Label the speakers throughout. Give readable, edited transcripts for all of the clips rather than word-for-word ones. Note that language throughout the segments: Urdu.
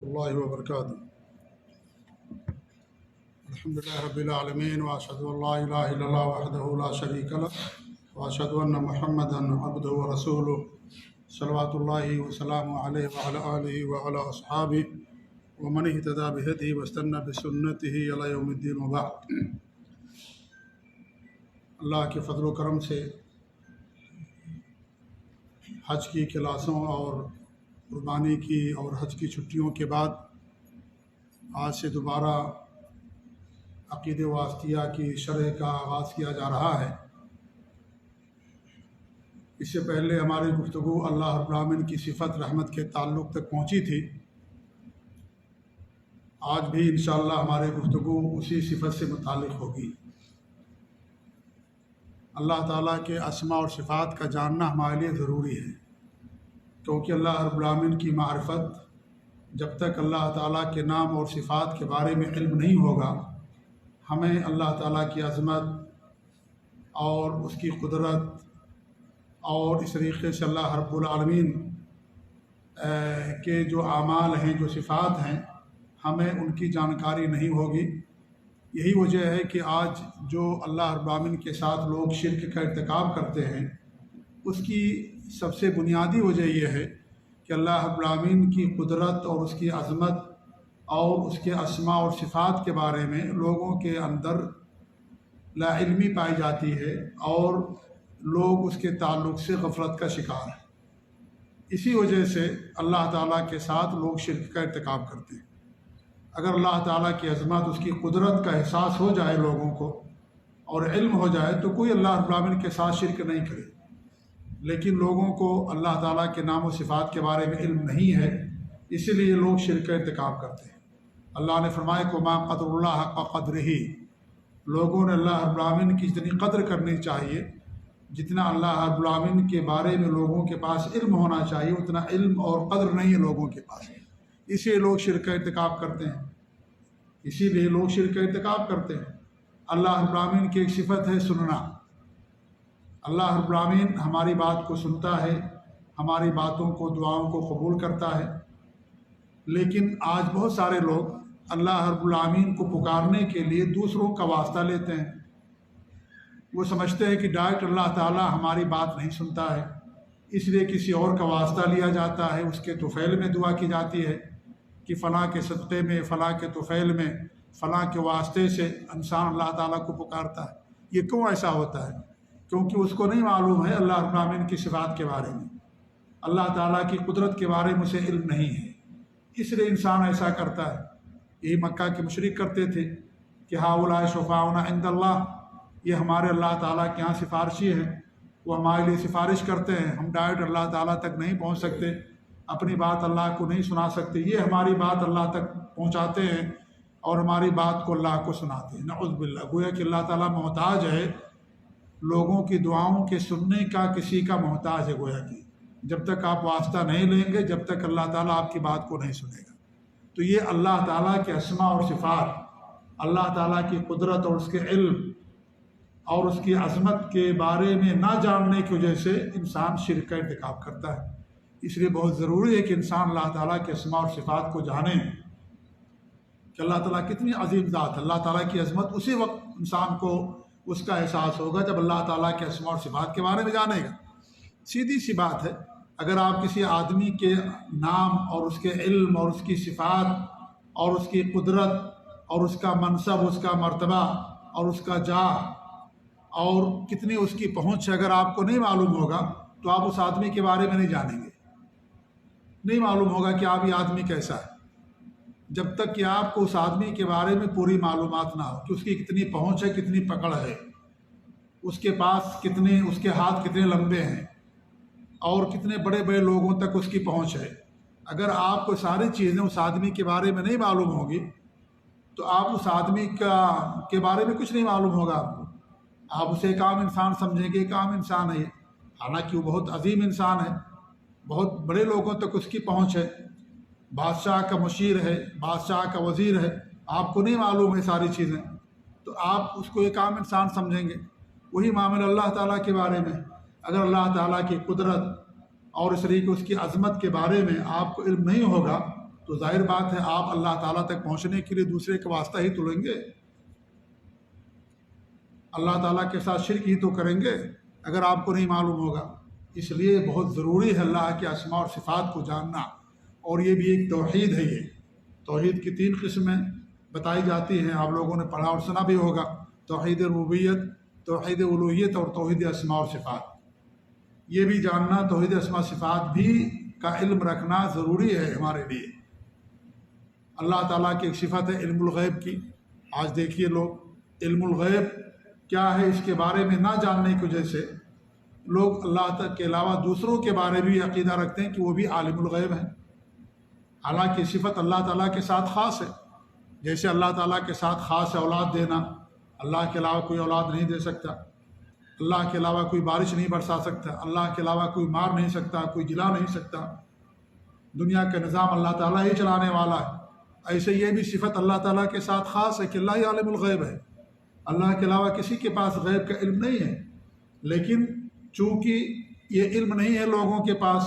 Speaker 1: اللہ وبرکاتہ۔ الحمدللہ رب العالمین واشہد ان لا الہ الا اللہ وحدہ لا شریک لہ واشہد ان محمدا عبدہ ورسولہ صلوات اللہ وسلامہ علیہ وعلی آلہ وعلی اصحابہ ومن اہتدی بہدیہ واستنى بسنتہ الی یوم الدین وبعد۔ اللہ کے فضل و کرم سے حج کی کلاسوں اور قربانی کی اور حج کی چھٹیوں کے بعد آج سے دوبارہ عقیدہ واسطیہ کی شرح کا آغاز کیا جا رہا ہے۔ اس سے پہلے ہماری گفتگو اللہ رب العالمین کی صفت رحمت کے تعلق تک پہنچی تھی۔ آج بھی انشاءاللہ ہماری گفتگو اسی صفت سے متعلق ہوگی۔ اللہ تعالیٰ کے اسماء اور صفات کا جاننا ہمارے لیے ضروری ہے، کیونکہ اللہ رب العالمین کی معرفت جب تک اللہ تعالیٰ کے نام اور صفات کے بارے میں علم نہیں ہوگا، ہمیں اللہ تعالیٰ کی عظمت اور اس کی قدرت اور اس طریقے سے اللہ رب العالمین کے جو اعمال ہیں، جو صفات ہیں، ہمیں ان کی جانکاری نہیں ہوگی۔ یہی وجہ ہے کہ آج جو اللہ رب العالمین کے ساتھ لوگ شرک کا ارتکاب کرتے ہیں، اس کی سب سے بنیادی وجہ یہ ہے کہ اللہ رب العالمین کی قدرت اور اس کی عظمت اور اس کے اسماء اور صفات کے بارے میں لوگوں کے اندر لا علمی پائی جاتی ہے اور لوگ اس کے تعلق سے غفلت کا شکار ہیں۔ اسی وجہ سے اللہ تعالیٰ کے ساتھ لوگ شرک کا ارتکاب کرتے ہیں۔ اگر اللہ تعالیٰ کی عظمت، اس کی قدرت کا احساس ہو جائے لوگوں کو اور علم ہو جائے تو کوئی اللہ رب العالمین کے ساتھ شرک نہیں کرے، لیکن لوگوں کو اللہ تعالیٰ کے نام و صفات کے بارے میں علم نہیں ہے، اسی لیے لوگ شرک کا ارتکاب کرتے ہیں۔ اللہ نے فرمایا کہ ما قدر اللہ حق قدرہ، لوگوں نے اللہ رب العالمین کی جتنی قدر کرنی چاہیے، جتنا اللہ رب العالمین کے بارے میں لوگوں کے پاس علم ہونا چاہیے، اتنا علم اور قدر نہیں ہے لوگوں کے پاس، اسی لیے لوگ شرک کا ارتکاب کرتے ہیں۔ اسی لیے لوگ شرک کا ارتکاب کرتے ہیں۔ اللہ رب العالمین کی ایک صفت ہے سننا۔ اللہ رب العالمین ہماری بات کو سنتا ہے، ہماری باتوں کو، دعاؤں کو قبول کرتا ہے، لیکن آج بہت سارے لوگ اللہ رب العالمین کو پکارنے کے لیے دوسروں کا واسطہ لیتے ہیں۔ وہ سمجھتے ہیں کہ ڈائریکٹ اللہ تعالیٰ ہماری بات نہیں سنتا ہے، اس لیے کسی اور کا واسطہ لیا جاتا ہے، اس کے طفیل میں دعا کی جاتی ہے کہ فلاں کے صدقے میں، فلاں کے طفیل میں، فلاں کے واسطے سے انسان اللہ تعالیٰ کو پکارتا ہے۔ یہ کیوں ایسا ہوتا ہے؟ کیونکہ اس کو نہیں معلوم ہے اللہ رب العالمین کی صفات کے بارے میں، اللہ تعالیٰ کی قدرت کے بارے میں اسے علم نہیں ہے، اس لیے انسان ایسا کرتا ہے۔ یہی مکہ کے مشرک کرتے تھے کہ ہؤلاء شفاعؤنا عند اللہ، یہ ہمارے اللہ تعالیٰ کے یہاں سفارشی ہیں، وہ ہمارے لیے سفارش کرتے ہیں، ہم ڈائریکٹ اللہ تعالیٰ تک نہیں پہنچ سکتے، اپنی بات اللہ کو نہیں سنا سکتے، یہ ہماری بات اللہ تک پہنچاتے ہیں اور ہماری بات کو اللہ کو سناتے ہیں۔ نعوذ باللہ، گویا کہ اللہ تعالیٰ محتاج ہے لوگوں کی دعاؤں کے سننے کا، کسی کا محتاج ہے۔ گویا کہ جب تک آپ واسطہ نہیں لیں گے، جب تک اللہ تعالیٰ آپ کی بات کو نہیں سنے گا۔ تو یہ اللہ تعالیٰ کے اسماء اور صفات، اللہ تعالیٰ کی قدرت اور اس کے علم اور اس کی عظمت کے بارے میں نہ جاننے کی وجہ سے انسان شرک کا ارتکاب کرتا ہے۔ اس لیے بہت ضروری ہے کہ انسان اللہ تعالیٰ کے اسماء اور صفات کو جانے کہ اللہ تعالیٰ کتنی عظیم ذات ہے۔ اللہ تعالیٰ کی عظمت اسی وقت انسان کو اس کا احساس ہوگا جب اللہ تعالیٰ کے اسماء اور صفات کے بارے میں جانے گا۔ سیدھی سی بات ہے، اگر آپ کسی آدمی کے نام اور اس کے علم اور اس کی صفات اور اس کی قدرت اور اس کا منصب، اس کا مرتبہ اور اس کا جاہ اور کتنی اس کی پہنچ ہے، اگر آپ کو نہیں معلوم ہوگا تو آپ اس آدمی کے بارے میں نہیں جانیں گے، نہیں معلوم ہوگا کہ آپ یہ آدمی کیسا ہے، جب تک کہ آپ کو اس آدمی کے بارے میں پوری معلومات نہ ہو کہ اس کی کتنی پہنچ ہے، کتنی پکڑ ہے، اس کے پاس کتنے، اس کے ہاتھ کتنے لمبے ہیں اور کتنے بڑے بڑے لوگوں تک اس کی پہنچ ہے۔ اگر آپ کو ساری چیزیں اس آدمی کے بارے میں نہیں معلوم ہوگی تو آپ اس آدمی کے بارے میں کچھ نہیں معلوم ہوگا آپ کو۔ آپ اسے ایک عام انسان سمجھیں گے، ایک عام انسان ہے، حالانکہ وہ بہت عظیم انسان ہے، بہت بڑے لوگوں تک اس کی پہنچ ہے، بادشاہ کا مشیر ہے، بادشاہ کا وزیر ہے، آپ کو نہیں معلوم ہے ساری چیزیں، تو آپ اس کو ایک عام انسان سمجھیں گے۔ وہی معاملہ اللہ تعالیٰ کے بارے میں، اگر اللہ تعالیٰ کی قدرت اور اس طریقے اس کی عظمت کے بارے میں آپ کو علم نہیں ہوگا تو ظاہر بات ہے آپ اللہ تعالیٰ تک پہنچنے کے لیے دوسرے کا واسطہ ہی تو لیں گے، اللہ تعالیٰ کے ساتھ شرک ہی تو کریں گے اگر آپ کو نہیں معلوم ہوگا۔ اس لیے بہت ضروری ہے اللہ کے اسماء اور صفات کو جاننا، اور یہ بھی ایک توحید ہے۔ یہ توحید کی 3 قسمیں بتائی جاتی ہیں، آپ لوگوں نے پڑھا اور سنا بھی ہوگا: توحید ربوبیت، توحید الوہیت اور توحید اسماء اور صفات۔ یہ بھی جاننا، توحید اسماء صفات بھی کا علم رکھنا ضروری ہے ہمارے لیے۔ اللہ تعالیٰ کی ایک صفت ہے علم الغیب کی۔ آج دیکھیے لوگ علم الغیب کیا ہے اس کے بارے میں نہ جاننے کی وجہ سے لوگ اللہ تعالیٰ کے علاوہ دوسروں کے بارے میں بھی عقیدہ رکھتے ہیں کہ وہ بھی عالم الغیب ہیں، حالانکہ صفت اللہ تعالیٰ کے ساتھ خاص ہے۔ جیسے اللہ تعالیٰ کے ساتھ خاص ہے اولاد دینا، اللہ کے علاوہ کوئی اولاد نہیں دے سکتا، اللہ کے علاوہ کوئی بارش نہیں برسا سکتا، اللہ کے علاوہ کوئی مار نہیں سکتا، کوئی جلا نہیں سکتا، دنیا کا نظام اللہ تعالیٰ ہی چلانے والا ہے۔ ایسے یہ بھی صفت اللہ تعالیٰ کے ساتھ خاص ہے کہ اللہ ہی عالم الغیب ہے، اللہ کے علاوہ کسی کے پاس غیب کا علم نہیں ہے۔ لیکن چونکہ یہ علم نہیں ہے لوگوں کے پاس،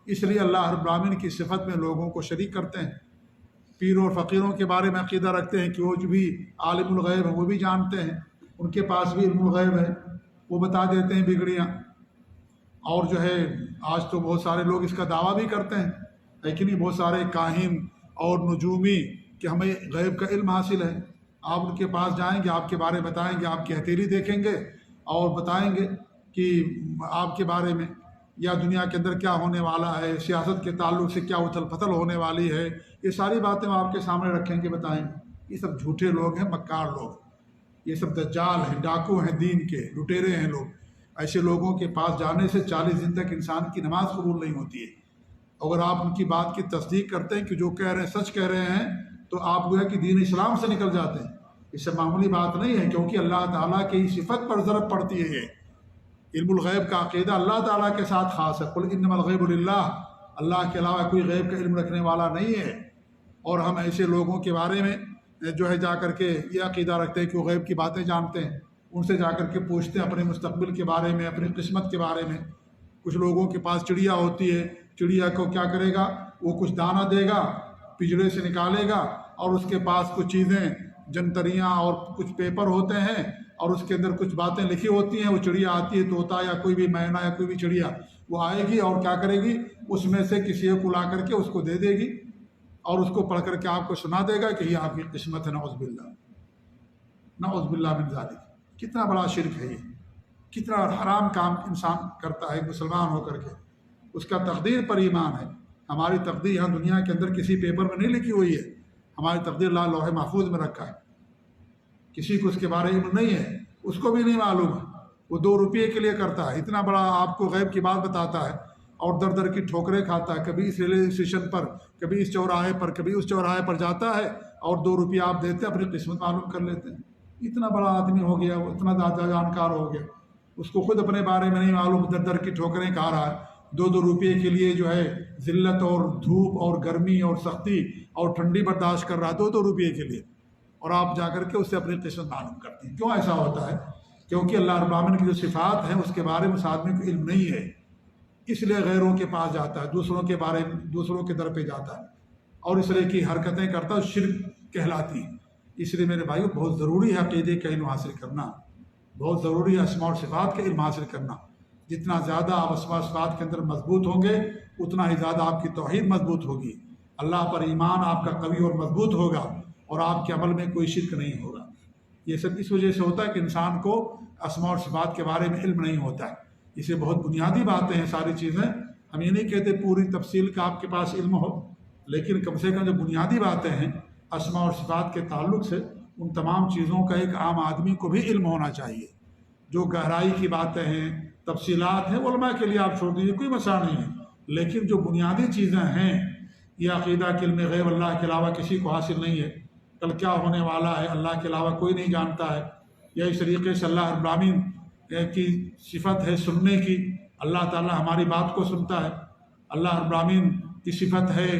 Speaker 1: اس لیے اللہ رب العالمین کی صفت میں لوگوں کو شریک کرتے ہیں۔ پیروں اور فقیروں کے بارے میں عقیدہ رکھتے ہیں کہ وہ جو بھی عالم الغیب ہیں، وہ بھی جانتے ہیں، ان کے پاس بھی علم الغیب ہے، وہ بتا دیتے ہیں بگڑیاں۔ اور جو ہے آج تو بہت سارے لوگ اس کا دعویٰ بھی کرتے ہیں، لیکن یہ بہت سارے کاہن اور نجومی کہ ہمیں غیب کا علم حاصل ہے۔ آپ ان کے پاس جائیں گے، آپ کے بارے بتائیں گے، آپ کی ہتھیلی دیکھیں گے اور بتائیں گے کہ آپ کے بارے میں یا دنیا کے اندر کیا ہونے والا ہے، سیاست کے تعلق سے کیا اتھل پھتل ہونے والی ہے، یہ ساری باتیں وہ آپ کے سامنے رکھیں گے، بتائیں گے۔ یہ سب جھوٹے لوگ ہیں، مکار لوگ، یہ سب دجال ہیں، ڈاکو ہیں، دین کے لٹیرے ہیں لوگ۔ ایسے لوگوں کے پاس جانے سے 40 دن تک انسان کی نماز قبول نہیں ہوتی ہے۔ اگر آپ ان کی بات کی تصدیق کرتے ہیں کہ جو کہہ رہے ہیں سچ کہہ رہے ہیں، تو آپ گویا کہ دین اسلام سے نکل جاتے ہیں۔ اس سے معمولی بات نہیں ہے، کیونکہ اللہ تعالیٰ کی صفت پر ضرب پڑتی ہے۔ یہ علم الغیب کا عقیدہ اللہ تعالیٰ کے ساتھ خاص ہے۔ قل انما الغیب للہ، اللہ کے علاوہ کوئی غیب کا علم رکھنے والا نہیں ہے۔ اور ہم ایسے لوگوں کے بارے میں جو ہے جا کر کے یہ عقیدہ رکھتے ہیں کہ وہ غیب کی باتیں جانتے ہیں، ان سے جا کر کے پوچھتے ہیں اپنے مستقبل کے بارے میں، اپنی قسمت کے بارے میں۔ کچھ لوگوں کے پاس چڑیا ہوتی ہے، چڑیا کو کیا کرے گا، وہ کچھ دانہ دے گا، پنجرے سے نکالے گا، اور اس کے پاس کچھ چیزیں جنتریاں اور کچھ پیپر ہوتے ہیں، اور اس کے اندر کچھ باتیں لکھی ہوتی ہیں۔ وہ چڑیا آتی ہے، طوطا یا کوئی بھی مینا یا کوئی بھی چڑیا، وہ آئے گی اور کیا کرے گی، اس میں سے کسی کو لا کر کے اس کو دے دے گی، اور اس کو پڑھ کر کے آپ کو سنا دے گا کہ یہ آپ کی قسمت ہے۔ نعوذ باللہ، نعوذ باللہ من ذالک۔ کتنا بڑا شرک ہے یہ، کتنا حرام کام انسان کرتا ہے مسلمان ہو کر کے۔ اس کا تقدیر پر ایمان ہے۔ ہماری تقدیر یہاں دنیا کے اندر کسی پیپر میں نہیں لکھی ہوئی ہے، ہماری تقدیر اللہ لوح محفوظ میں رکھا ہے۔ کسی کو اس کے بارے میں نہیں ہے، اس کو بھی نہیں معلوم ہے، وہ 2 روپے کے لیے کرتا ہے، اتنا بڑا آپ کو غیب کی بات بتاتا ہے، اور در در کی ٹھوکریں کھاتا ہے، کبھی اس ریلوے اسٹیشن پر، کبھی اس چوراہے پر، کبھی اس چوراہے پر جاتا ہے، اور 2 روپے آپ دیتے ہیں، اپنی قسمت معلوم کر لیتے ہیں۔ اتنا بڑا آدمی ہو گیا، وہ اتنا زیادہ جانکار ہو گیا، اس کو خود اپنے بارے میں نہیں معلوم، در در کی ٹھوکریں کھا رہا ہے، 2 روپے کے لیے جو ہے ذلت اور دھوپ اور گرمی اور سختی اور ٹھنڈی برداشت کر رہا ہے 2 روپے کے لیے، اور آپ جا کر کے اس سے اپنی قسمت معلوم کرتے ہیں۔ کیوں ایسا ہوتا ہے؟ کیونکہ اللہ رب العالمین کی جو صفات ہیں اس کے بارے میں اس آدمی کو علم نہیں ہے، اس لیے غیروں کے پاس جاتا ہے، دوسروں کے بارے میں، دوسروں کے در پہ جاتا ہے، اور اس طرح کی حرکتیں کرتا ہے، شرک کہلاتی ہیں۔ اس لیے میرے بھائیو بہت ضروری ہے عقیدے کا علم حاصل کرنا، بہت ضروری ہے اسماء اور صفات کا علم حاصل کرنا۔ جتنا زیادہ آپ اسماء و صفات کے اندر مضبوط ہوں گے، اتنا ہی زیادہ آپ کی توحید مضبوط ہوگی، اللہ پر ایمان آپ کا قوی اور مضبوط ہوگا، اور آپ کے عمل میں کوئی شرک نہیں ہوگا۔ یہ سب اس وجہ سے ہوتا ہے کہ انسان کو اسماء اور صفات کے بارے میں علم نہیں ہوتا ہے۔ اسے بہت بنیادی باتیں ہیں ساری چیزیں، ہم یہ نہیں کہتے پوری تفصیل کا آپ کے پاس علم ہو، لیکن کم سے کم جو بنیادی باتیں ہیں اسماء اور صفات کے تعلق سے، ان تمام چیزوں کا ایک عام آدمی کو بھی علم ہونا چاہیے۔ جو گہرائی کی باتیں ہیں، تفصیلات ہیں، علماء کے لیے آپ چھوڑ دیجیے، کوئی مسئلہ نہیں ہے، لیکن جو بنیادی چیزیں ہیں، یہ عقیدہ کہ علم غیب اللہ کے علاوہ کسی کو حاصل نہیں ہے، کل کیا ہونے والا ہے اللہ کے علاوہ کوئی نہیں جانتا ہے، یا اس طریقے سے اللہ رب العالمین کی صفت ہے سننے کی، اللہ تعالیٰ ہماری بات کو سنتا ہے، اللہ رب العالمین کی صفت ہے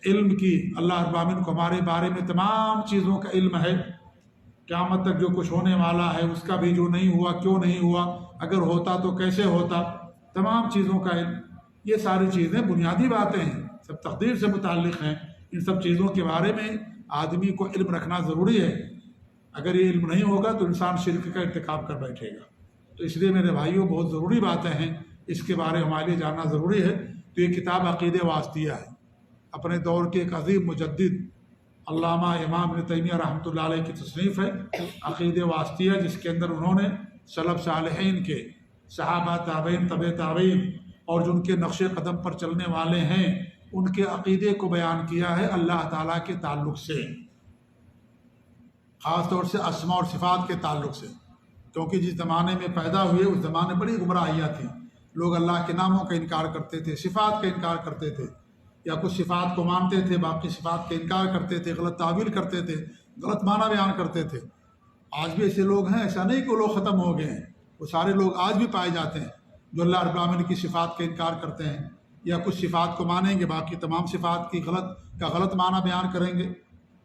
Speaker 1: علم کی، اللہ رب العالمین کو ہمارے بارے میں تمام چیزوں کا علم ہے، قیامت تک جو کچھ ہونے والا ہے اس کا بھی، جو نہیں ہوا کیوں نہیں ہوا، اگر ہوتا تو کیسے ہوتا، تمام چیزوں کا علم۔ یہ ساری چیزیں بنیادی باتیں ہیں، سب تقدیر سے متعلق ہیں، ان سب چیزوں کے بارے میں آدمی کو علم رکھنا ضروری ہے۔ اگر یہ علم نہیں ہوگا تو انسان شرک کا ارتکاب کر بیٹھے گا۔ تو اس لیے میرے بھائیوں بہت ضروری باتیں ہیں، اس کے بارے میں ہمارے لیے جاننا ضروری ہے۔ تو یہ کتاب عقیدہ واسطیہ ہے، اپنے دور کے ایک عظیم مجدد علامہ امام ابن تیمیہ رحمۃ اللہ علیہ کی تصنیف ہے عقیدہ واسطیہ، جس کے اندر انہوں نے سلف صالحین کے، صحابہ تابعین، تبع تابعین اور جو ان کے نقش قدم پر چلنے والے ہیں ان کے عقیدے کو بیان کیا ہے اللہ تعالیٰ کے تعلق سے، خاص طور سے اسماء اور صفات کے تعلق سے، کیونکہ جس زمانے میں پیدا ہوئے اس زمانے بڑی گمراہیاں تھیں۔ لوگ اللہ کے ناموں کا انکار کرتے تھے، صفات کا انکار کرتے تھے، یا کچھ صفات کو مانتے تھے باقی صفات کا انکار کرتے تھے، غلط تعویل کرتے تھے، غلط معنی بیان کرتے تھے۔ آج بھی ایسے لوگ ہیں، ایسا نہیں کہ وہ لوگ ختم ہو گئے ہیں، وہ سارے لوگ آج بھی پائے جاتے ہیں جو اللہ رب العالمین کی صفات کا انکار کرتے ہیں، یا کچھ صفات کو مانیں گے باقی تمام صفات کی غلط معنی بیان کریں گے،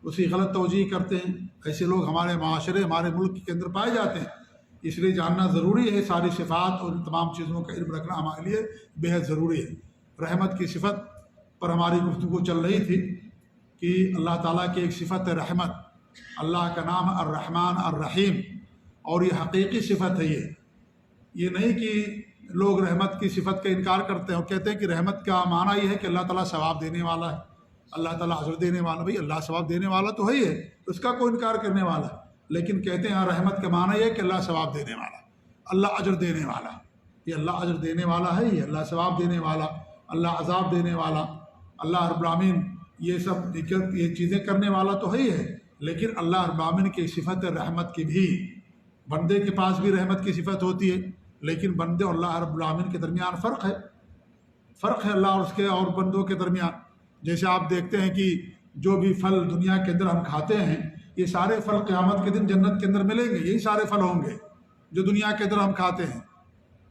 Speaker 1: اسی غلط توجیہ کرتے ہیں۔ ایسے لوگ ہمارے معاشرے، ہمارے ملک کے اندر پائے جاتے ہیں۔ اس لیے جاننا ضروری ہے، ساری صفات اور ان تمام چیزوں کا علم رکھنا ہمارے لیے بے حد ضروری ہے۔ رحمت کی صفت پر ہماری گفتگو چل رہی تھی کہ اللہ تعالیٰ کی ایک صفت ہے رحمت، اللہ کا نام ہے الرحمن الرحیم، اور یہ حقیقی صفت ہے۔ یہ نہیں کہ لوگ رحمت کی صفت کا انکار کرتے ہیں اور کہتے ہیں کہ رحمت کا معنی یہ ہے کہ اللہ تعالیٰ ثواب دینے والا ہے، اللہ تعالیٰ اجر دینے والا۔ بھائی اللہ ثواب دینے والا تو ہے ہی ہے، اس کا کوئی انکار کرنے والا ہے، لیکن کہتے ہیں رحمت کا معنی یہ ہے کہ اللہ ثواب دینے والا، اللہ اجر دینے والا۔ یہ اللہ اجر دینے والا ہے، یہ اللہ ثواب دینے والا، اللہ عذاب دینے والا، اللہ رب العالمین یہ سب یہ چیزیں کرنے والا تو ہے ہی ہے، لیکن اللہ رب العالمین کی صفت رحمت کی بھی، بندے کے پاس بھی رحمت کی صفت ہوتی ہے، لیکن بندے اور اللہ رب العالمین کے درمیان فرق ہے اللہ اور اس کے اور بندوں کے درمیان۔ جیسے آپ دیکھتے ہیں کہ جو بھی پھل دنیا کے اندر ہم کھاتے ہیں، یہ سارے پھل قیامت کے دن جنت کے اندر ملیں گے، یہی سارے پھل ہوں گے جو دنیا کے اندر ہم کھاتے ہیں،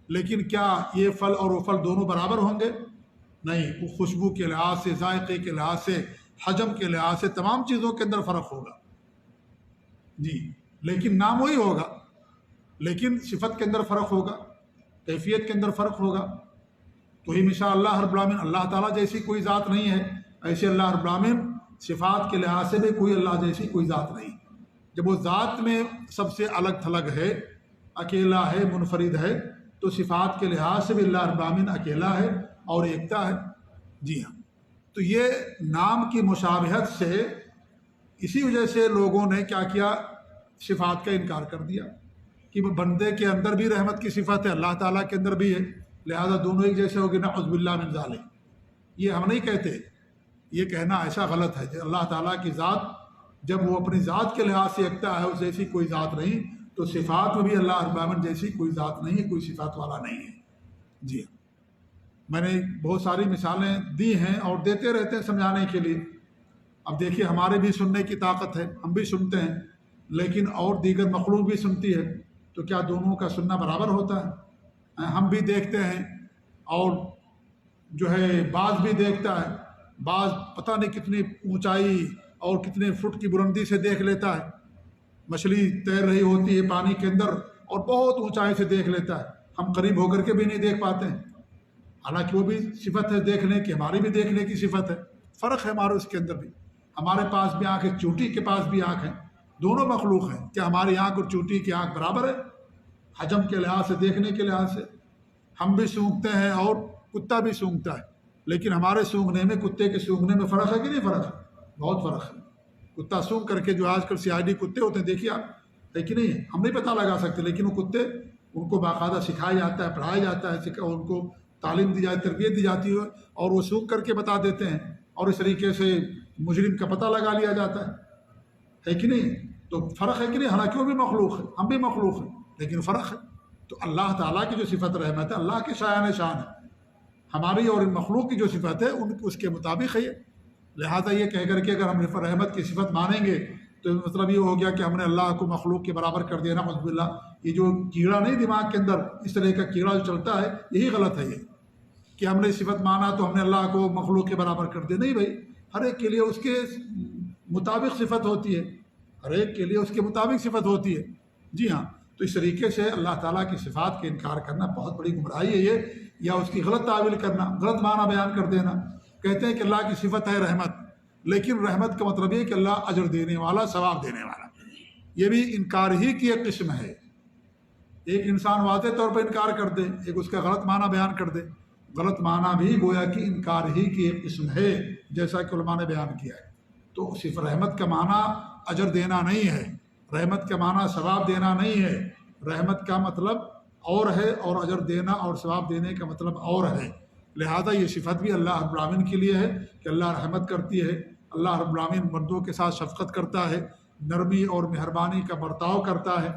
Speaker 1: لیکن کیا یہ پھل اور وہ پھل دونوں برابر ہوں گے؟ نہیں، وہ خوشبو کے لحاظ سے، ذائقے کے لحاظ سے، حجم کے لحاظ سے، تمام چیزوں کے اندر فرق ہوگا جی، لیکن نام وہی ہوگا، لیکن صفت کے اندر فرق ہوگا، کیفیت کے اندر فرق ہوگا۔ تو ہی مثال اللہ رب العالمین، اللہ تعالیٰ جیسی کوئی ذات نہیں ہے، ایسے اللہ رب العالمین صفات کے لحاظ سے بھی کوئی اللہ جیسی کوئی ذات نہیں۔ جب وہ ذات میں سب سے الگ تھلگ ہے، اکیلا ہے، منفرد ہے، تو صفات کے لحاظ سے بھی اللہ رب العالمین اکیلا ہے اور ایکتا ہے۔ جی ہاں، تو یہ نام کی مشابہت سے، اسی وجہ سے لوگوں نے کیا کیا، صفات کا انکار کر دیا کہ بندے کے اندر بھی رحمت کی صفت ہے، اللہ تعالیٰ کے اندر بھی ہے، لہذا دونوں ایک جیسے ہوگے، نعوذ باللہ من ذالک۔ یہ ہم نہیں کہتے، یہ کہنا ایسا غلط ہے کہ اللہ تعالیٰ کی ذات جب وہ اپنی ذات کے لحاظ سے یکتا ہے، اس جیسی کوئی ذات نہیں، تو صفات میں بھی اللہ رب العالمین جیسی کوئی ذات نہیں ہے، کوئی صفات والا نہیں ہے۔ جی ہاں، میں نے بہت ساری مثالیں دی ہیں اور دیتے رہتے ہیں سمجھانے کے لیے۔ اب دیکھیے، ہمارے بھی سننے کی طاقت ہے، ہم بھی سنتے ہیں، لیکن اور دیگر مخلوق بھی سنتی ہے، تو کیا دونوں کا سننا برابر ہوتا ہے؟ ہم بھی دیکھتے ہیں اور جو ہے بعض بھی دیکھتا ہے، بعض پتہ نہیں کتنی اونچائی اور کتنے فٹ کی بلندی سے دیکھ لیتا ہے، مچھلی تیر رہی ہوتی ہے پانی کے اندر اور بہت اونچائی سے دیکھ لیتا ہے، ہم قریب ہو کر کے بھی نہیں دیکھ پاتے ہیں، حالانکہ وہ بھی صفت ہے دیکھنے کی، ہماری بھی دیکھنے کی صفت ہے، فرق ہے ہمارے اس کے اندر بھی۔ ہمارے پاس بھی آنکھ ہے، چونٹی کے پاس بھی آنکھ ہے، دونوں مخلوق ہیں، کیا ہماری آنکھ اور چونٹی کی آنکھ برابر ہے؟ حجم کے لحاظ سے، دیکھنے کے لحاظ سے ہم بھی سونگھتے ہیں اور کتا بھی سونگھتا ہے، لیکن ہمارے سونگھنے میں، کتے کے سونگھنے میں فرق ہے کہ نہیں فرق ہے؟ بہت فرق ہے۔ کتا سونگھ کر کے، جو آج کل CID کتے ہوتے ہیں دیکھیے آپ، ہے کہ نہیں؟ ہم نہیں پتہ لگا سکتے، لیکن وہ کتے، ان کو باقاعدہ سکھایا جاتا ہے، پڑھایا جاتا ہے، ان کو تعلیم دی جاتی، تربیت دی جاتی ہے، اور وہ سونگھ کر کے بتا دیتے ہیں، اور اس طریقے سے مجرم کا پتہ لگا لیا جاتا ہے کہ نہیں؟ تو فرق ہے کہ نہیں؟ حالانکہ وہ بھی مخلوق ہے، ہم بھی مخلوق ہیں، لیکن فرق ہے۔ تو اللہ تعالیٰ کی جو صفت رحمت ہے، اللہ کے شایان شان ہے، ہماری اور مخلوق کی جو صفت ہے اس کے مطابق ہے یہ۔ لہٰذا یہ کہہ کر کے اگر ہم رحمت کی صفت مانیں گے تو مطلب یہ ہو گیا کہ ہم نے اللہ کو مخلوق کے برابر کر دیا، نعوذ باللہ۔ یہ جو کیڑا نہیں دماغ کے اندر، اس طرح کا کیڑا جو چلتا ہے، یہی غلط ہے یہ، کہ ہم نے صفت مانا تو ہم نے اللہ کو مخلوق کے برابر کر دیا۔ نہیں بھائی، ہر ایک کے لیے اس کے مطابق صفت ہوتی ہے، ہر ایک کے لیے اس کے مطابق صفت ہوتی ہے۔ جی ہاں، تو اس طریقے سے اللہ تعالیٰ کی صفات کے انکار کرنا بہت بڑی گمراہی ہے یہ، یا اس کی غلط تعویل کرنا، غلط معنی بیان کر دینا۔ کہتے ہیں کہ اللہ کی صفت ہے رحمت، لیکن رحمت کا مطلب یہ کہ اللہ اجر دینے والا، ثواب دینے والا، یہ بھی انکار ہی کی ایک قسم ہے۔ ایک انسان واضح طور پر انکار کر دے، ایک اس کا غلط معنی بیان کر دے، غلط معنی بھی گویا کہ انکار ہی کی ایک قسم ہے، جیسا کہ علماء نے بیان کیا ہے۔ تو صرف رحمت کا معنی اجر دینا نہیں ہے، رحمت کا معنی ثواب دینا نہیں ہے، رحمت کا مطلب اور ہے، اور اجر دینا اور ثواب دینے کا مطلب اور ہے۔ لہذا یہ صفت بھی اللہ رب العالمین کے لیے ہے کہ اللہ رحمت کرتی ہے، اللہ رب العالمین بندوں کے ساتھ شفقت کرتا ہے، نرمی اور مہربانی کا برتاؤ کرتا ہے۔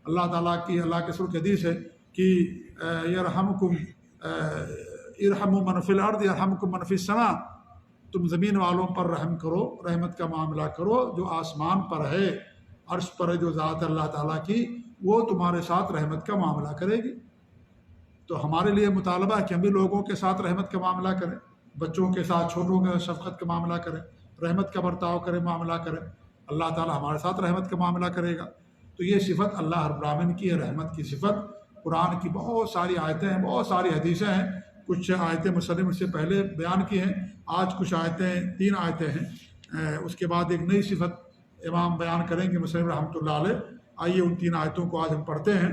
Speaker 1: اللہ تعالیٰ کی، اللہ کے رسول کی حدیث ہے کہ یرحمکم ارحموا من فی الارض یرحمکم من فی السماء، تم زمین والوں پر رحم کرو، رحمت کا معاملہ کرو، جو آسمان پر ہے، عرش پر ہے جو ذات اللہ تعالیٰ کی، وہ تمہارے ساتھ رحمت کا معاملہ کرے گی۔ تو ہمارے لیے مطالبہ ہے کہ ہم بھی لوگوں کے ساتھ رحمت کا معاملہ کریں، بچوں کے ساتھ، چھوٹوں کے شفقت کا معاملہ کریں، رحمت کا برتاؤ کریں، معاملہ کریں، اللہ تعالیٰ ہمارے ساتھ رحمت کا معاملہ کرے گا۔ تو یہ صفت اللہ رب العالمین کی ہے، رحمت کی صفت۔ قرآن کی بہت ساری آیتیں ہیں، بہت ساری حدیثیں ہیں، کچھ آیتیں مسلم اس سے پہلے بیان کی ہیں، آج کچھ آیتیں، 3 آیتیں ہیں، اس کے بعد ایک نئی صفت امام بیان کریں گے مسلم رحمۃ اللہ علیہ۔ آئیے ان 3 آیتوں کو آج ہم پڑھتے ہیں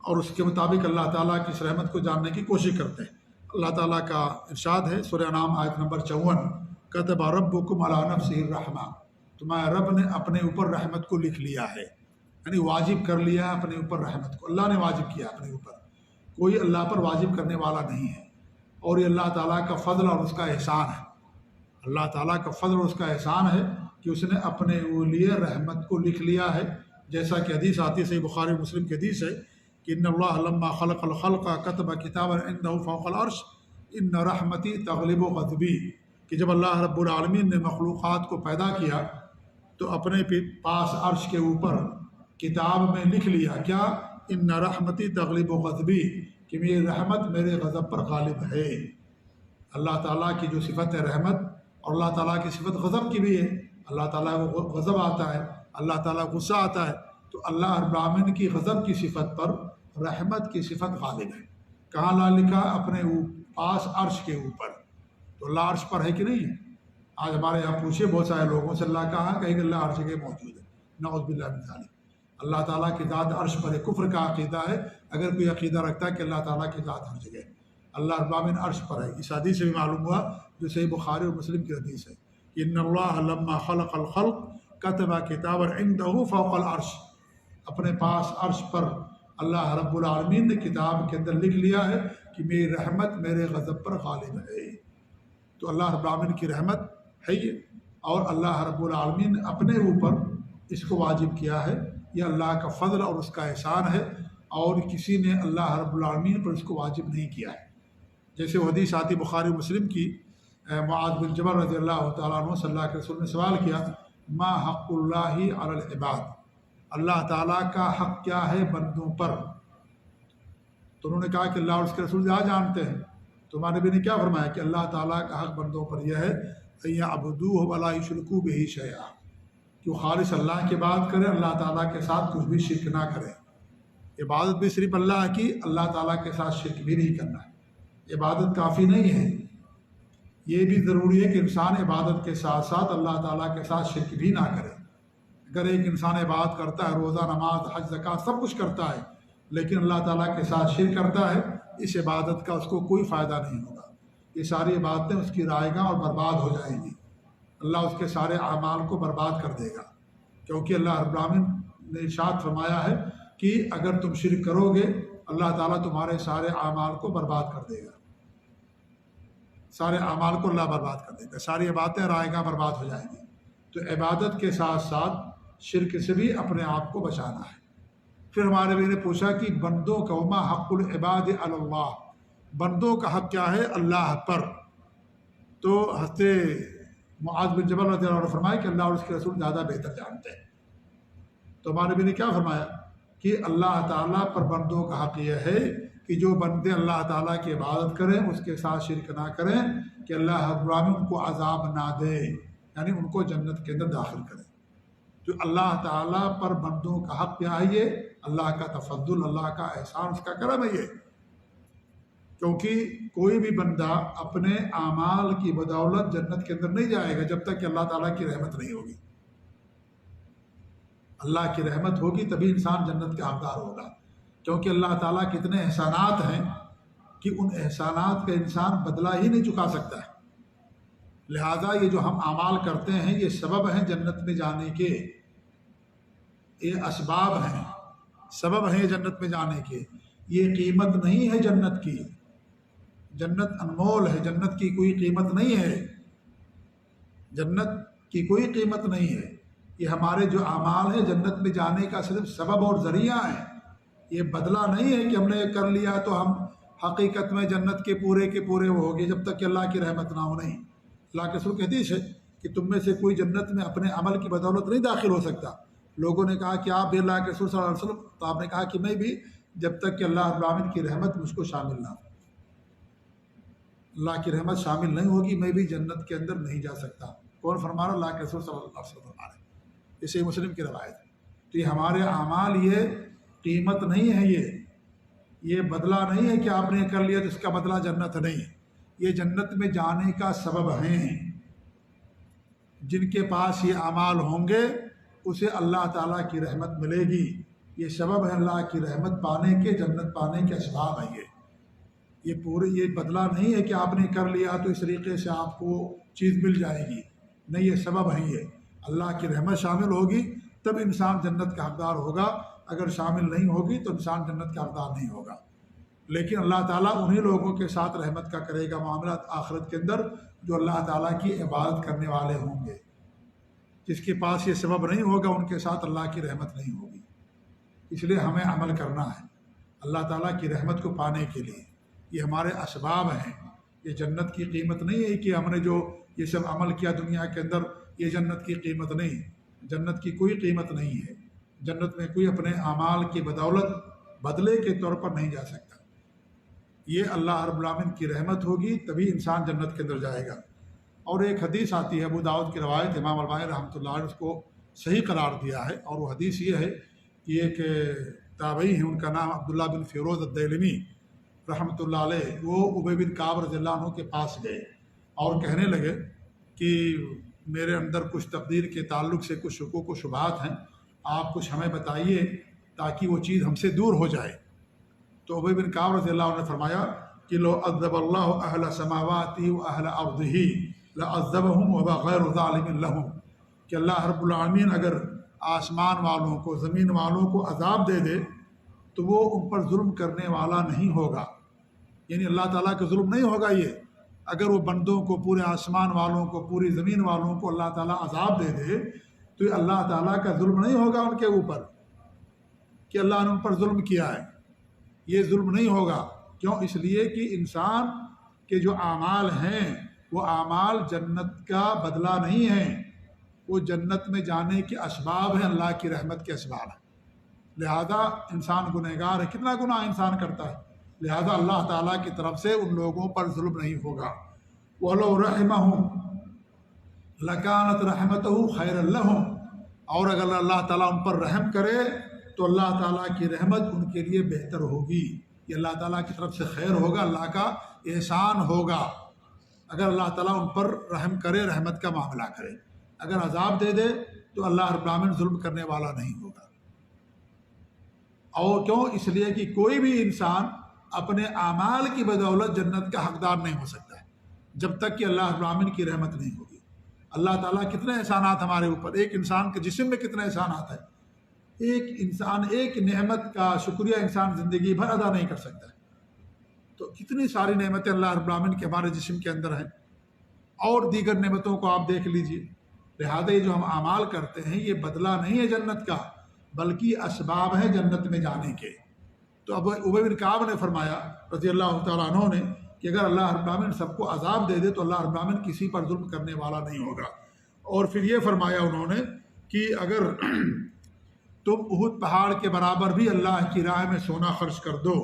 Speaker 1: اور اس کے مطابق اللہ تعالیٰ کی اس رحمت کو جاننے کی کوشش کرتے ہیں۔ اللہ تعالیٰ کا ارشاد ہے، سورہ انعام آیت نمبر 54، کتب ربکم علی نفسہ الرحمہ، تمہارے رب نے اپنے اوپر رحمت کو لکھ لیا ہے، یعنی واجب کر لیا ہے اپنے اوپر رحمت کو، اللہ نے واجب کیا اپنے اوپر، کوئی اللہ پر واجب کرنے والا نہیں ہے، اور یہ اللہ تعالیٰ کا فضل اور اس کا احسان ہے۔ اللہ تعالیٰ کا فضل اور اس کا احسان ہے کہ اس نے اپنے لیے رحمت کو لکھ لیا ہے، جیسا کہ حدیث آتی ہے، صحیح بخاری مسلم کی حدیث ہے کہ ان اللہ لما خلق الخلق کتب کتابا عنده فوق العرش ان رحمتی تغلب غضبی، کہ جب اللہ رب العالمین نے مخلوقات کو پیدا کیا تو اپنے پاس عرش کے اوپر کتاب میں لکھ لیا، کیا؟ ان رحمتی تغلب غضبی، کہ میری رحمت میرے غضب پر غالب ہے۔ اللہ تعالیٰ کی جو صفت ہے رحمت، اور اللہ تعالیٰ کی صفت غضب کی بھی ہے، اللہ تعالیٰ کو غضب آتا ہے، اللہ تعالیٰ کو غصہ آتا ہے، تو اللہ رب العالمین کی غضب کی صفت پر رحمت کی صفت غالب ہے۔ کہاں اللہ لکھا؟ اپنے پاس عرش کے اوپر، تو اللہ عرش پر ہے کہ نہیں ہے؟ آج ہمارے یہاں پوچھے بہت سارے لوگوں سے، اللہ کہاں؟ کہیں کہ اللہ ہر جگہ موجود ہے، نعوذ باللہ من ذالک۔ اللہ تعالیٰ کی ذات عرش پر ہے، کفر کا عقیدہ ہے اگر کوئی عقیدہ رکھتا ہے کہ اللہ تعالیٰ کی ذات ہر جگہ ہے۔ اللہ رب العالمین عرش پر ہے، اس حدیث سے بھی معلوم ہوا جو صحیح بخاری اور مسلم کی حدیث ہے کہ ان اللہ لما خلق الخلق کتب کتابا عنده فوق العرش، اپنے پاس عرش پر اللہ رب العالمین نے کتاب کے اندر لکھ لیا ہے کہ میری رحمت میرے غضب پر غالب ہے۔ تو اللہ رب العالمین کی رحمت ہے یہ، اور اللہ رب العالمین نے اپنے اوپر اس کو واجب کیا ہے، یہ اللہ کا فضل اور اس کا احسان ہے، اور کسی نے اللہ رب العالمین پر اس کو واجب نہیں کیا ہے۔ جیسے وہ حدیث آتی بخاری مسلم کی، معاذ بن جبل رضی اللہ تعالیٰ عنہ صلی اللہ کے رسول نے سوال کیا، ما حق اللہ علی العباد، اللہ تعالیٰ کا حق کیا ہے بندوں پر؟ تو انہوں نے کہا کہ اللہ اور اس کے رسول زیادہ جانتے ہیں۔ تو ہمارے نبی نے کیا فرمایا کہ اللہ تعالیٰ کا حق بندوں پر یہ ہے ان یعبدوہ ولا یشرکوا بہ شیئا، کہ وہ خالص اللہ کی عبادت کریں، اللہ تعالیٰ کے ساتھ کچھ بھی شرک نہ کریں۔ عبادت بھی صرف اللہ کی، اللہ تعالیٰ کے ساتھ شرک بھی نہیں کرنا ہے۔ عبادت کافی نہیں ہے، یہ بھی ضروری ہے کہ انسان عبادت کے ساتھ ساتھ اللہ تعالیٰ کے ساتھ شرک بھی نہ کرے۔ اگر ایک انسان عبادت کرتا ہے، روزہ، نماز، حج، زکوٰۃ سب کچھ کرتا ہے، لیکن اللہ تعالیٰ کے ساتھ شرک کرتا ہے، اس عبادت کا اس کو کوئی فائدہ نہیں ہوگا۔ یہ ساری عبادتیں اس کی رائے گاہ اور برباد ہو جائیں گی، اللہ اس کے سارے اعمال کو برباد کر دے گا، کیونکہ اللہ رب العالمین نے ارشاد فرمایا ہے کہ اگر تم شرک کرو گے اللہ تعالیٰ تمہارے سارے اعمال کو برباد کر دے گا، سارے اعمال کو اللہ برباد کر دے گا، ساری عبادتیں رائے گاہ برباد ہو جائیں گی۔ تو عبادت کے ساتھ ساتھ شرک سے بھی اپنے آپ کو بچانا ہے۔ پھر ہمارے نبی نے پوچھا کہ بندوں کا وما حق العباد علی اللہ، بندوں کا حق کیا ہے اللہ پر؟ تو حضرت معاذ بن جبل رضی اللہ عنہ نے فرمایا کہ اللہ اور اس کے رسول زیادہ بہتر جانتے ہیں۔ تو ہمارے نبی نے کیا فرمایا کہ اللہ تعالیٰ پر بندوں کا حق یہ ہے کہ جو بندے اللہ تعالیٰ کی عبادت کریں، اس کے ساتھ شرک نہ کریں، کہ اللہ رب العالمین ان کو عذاب نہ دے، یعنی ان کو جنت کے اندر داخل کرے۔ تو اللہ تعالیٰ پر بندوں کا حق کیا ہے؟ یہ اللہ کا تفضل، اللہ کا احسان، اس کا کرم ہے یہ کیونکہ کوئی بھی بندہ اپنے اعمال کی بدولت جنت کے اندر نہیں جائے گا جب تک کہ اللہ تعالیٰ کی رحمت نہیں ہوگی۔ اللہ کی رحمت ہوگی تبھی انسان جنت کا حقدار ہوگا، کیونکہ اللہ تعالیٰ کے اتنے احسانات ہیں کہ ان احسانات کا انسان بدلہ ہی نہیں چکا سکتا ہے۔ لہذا یہ جو ہم اعمال کرتے ہیں یہ سبب ہیں جنت میں جانے کے، یہ اسباب ہیں، سبب ہیں جنت میں جانے کے، یہ قیمت نہیں ہے جنت کی۔ جنت انمول ہے، جنت کی کوئی قیمت نہیں ہے، جنت کی کوئی قیمت نہیں ہے۔ یہ ہمارے جو اعمال ہیں جنت میں جانے کا صرف سبب اور ذریعہ ہیں، یہ بدلہ نہیں ہے کہ ہم نے کر لیا تو ہم حقیقت میں جنت کے پورے وہ ہو گئے جب تک کہ اللہ کی رحمت نہ ہو۔ نہیں، اللہ کے رسول کی حدیث ہے کہ تم میں سے کوئی جنت میں اپنے عمل کی بدولت نہیں داخل ہو سکتا۔ لوگوں نے کہا کہ آپ بھی اللہ کے رسول صلی اللہ علیہ وسلم، تو آپ نے کہا کہ میں بھی، جب تک کہ اللہ رب العالمین کی رحمت مجھ کو شامل نہ ہو۔ اللہ کی رحمت شامل نہیں ہوگی میں بھی جنت کے اندر نہیں جا سکتا۔ کون فرما رہا؟ اللہ کے رسول صلی اللہ علیہ وسلم فرما رہے ہیں، اسے مسلم کی روایت ہے۔ تو یہ ہمارے اعمال یہ قیمت نہیں ہے، یہ بدلہ نہیں ہے کہ آپ نے کر لیا تو اس کا بدلہ جنت نہیں ہے، یہ جنت میں جانے کا سبب ہیں۔ جن کے پاس یہ اعمال ہوں گے اسے اللہ تعالیٰ کی رحمت ملے گی، یہ سبب ہے اللہ کی رحمت پانے کے، جنت پانے کے اسباب ہیں۔ یہ بدلہ نہیں ہے کہ آپ نے کر لیا تو اس طریقے سے آپ کو چیز مل جائے گی، نہیں، یہ سبب ہے۔ یہ اللہ کی رحمت شامل ہوگی تب انسان جنت کا حقدار ہوگا، اگر شامل نہیں ہوگی تو انسان جنت کا حقدار نہیں ہوگا۔ لیکن اللہ تعالیٰ انہی لوگوں کے ساتھ رحمت کا کرے گا معاملات آخرت کے اندر جو اللہ تعالیٰ کی عبادت کرنے والے ہوں گے۔ جس کے پاس یہ سبب نہیں ہوگا ان کے ساتھ اللہ کی رحمت نہیں ہوگی۔ اس لیے ہمیں عمل کرنا ہے اللہ تعالیٰ کی رحمت کو پانے کے لیے، یہ ہمارے اسباب ہیں۔ یہ جنت کی قیمت نہیں ہے کہ ہم نے جو یہ سب عمل کیا دنیا کے اندر، یہ جنت کی قیمت نہیں، جنت کی کوئی قیمت نہیں ہے۔ جنت میں کوئی اپنے اعمال کی بدولت بدلے کے طور پر نہیں جا سکتا، یہ اللہ رب العالمین کی رحمت ہوگی تبھی انسان جنت کے اندر جائے گا۔ اور ایک حدیث آتی ہے، ابو داؤد کی روایت، امام البانی رحمۃ اللہ علیہ نے اس کو صحیح قرار دیا ہے، اور وہ حدیث یہ ہے کہ ایک تابعی ہیں، ان کا نام عبداللہ بن فیروز الدیلمی رحمۃ اللہ علیہ، وہ ابی بن کعب رضی اللہ عنہ کے پاس گئے اور کہنے لگے کہ میرے اندر کچھ تقدیر کے تعلق سے کچھ شکوک و شبہات ہیں، آپ کچھ ہمیں بتائیے تاکہ وہ چیز ہم سے دور ہو جائے۔ تو ابی بن کعب رضی اللہ عنہ نے فرمایا کہ لو عذب اللہ اہل سماواتی و اہل ارضہ لعذبہم وما غیر ظالم لہم، کہ اللہ رب العالمین اگر آسمان والوں کو، زمین والوں کو عذاب دے دے تو وہ ان پر ظلم کرنے والا نہیں ہوگا، یعنی اللہ تعالیٰ کا ظلم نہیں ہوگا۔ یہ اگر وہ بندوں کو، پورے آسمان والوں کو، پوری زمین والوں کو اللہ تعالیٰ عذاب دے دے تو یہ اللہ تعالیٰ کا ظلم نہیں ہوگا ان کے اوپر کہ اللہ نے ان پر ظلم کیا ہے، یہ ظلم نہیں ہوگا۔ کیوں؟ اس لیے کہ انسان کے جو اعمال ہیں وہ اعمال جنت کا بدلہ نہیں ہیں، وہ جنت میں جانے کے اسباب ہیں، اللہ کی رحمت کے اسباب ہیں۔ لہذا انسان گنہگار ہے، کتنا گناہ انسان کرتا ہے، لہذا اللہ تعالیٰ کی طرف سے ان لوگوں پر ظلم نہیں ہوگا۔ وَلَوْ رَحِمَهُمْ لَكَانَتْ رَحْمَتُهُ خَيْرًا لَهُمْ، اور اگر اللہ تعالیٰ ان پر رحم کرے تو اللہ تعالیٰ کی رحمت ان کے لیے بہتر ہوگی، یہ اللہ تعالیٰ کی طرف سے خیر ہوگا، اللہ کا احسان ہوگا۔ اگر اللہ تعالیٰ ان پر رحم کرے، رحمت کا معاملہ کرے، اگر عذاب دے دے تو اللہ رب العالمین ظلم کرنے والا نہیں ہوگا۔ اور کیوں؟ اس لیے کہ کوئی بھی انسان اپنے اعمال کی بدولت جنت کا حقدار نہیں ہو سکتا ہے جب تک کہ اللہ رب العالمین کی رحمت نہیں ہوگی۔ اللہ تعالیٰ کتنے احسانات ہمارے اوپر، ایک انسان کے جسم میں کتنے احسانات ہیں، ایک انسان ایک نعمت کا شکریہ انسان زندگی بھر ادا نہیں کر سکتا ہے، تو کتنی ساری نعمتیں اللہ رب العالمین کے ہمارے جسم کے اندر ہیں، اور دیگر نعمتوں کو آپ دیکھ لیجئے۔ لہذا یہ جو ہم اعمال کرتے ہیں یہ بدلہ نہیں ہے جنت کا، بلکہ اسباب ہیں جنت میں جانے کے۔ تو اب ابی بن کعب نے فرمایا رضی اللہ تعالیٰ عنہ نے کہ اگر اللہ رب العالمین سب کو عذاب دے دے تو اللہ رب العالمین کسی پر ظلم کرنے والا نہیں ہوگا۔ اور پھر یہ فرمایا انہوں نے کہ اگر تم احد پہاڑ کے برابر بھی اللہ کی راہ میں سونا خرچ کر دو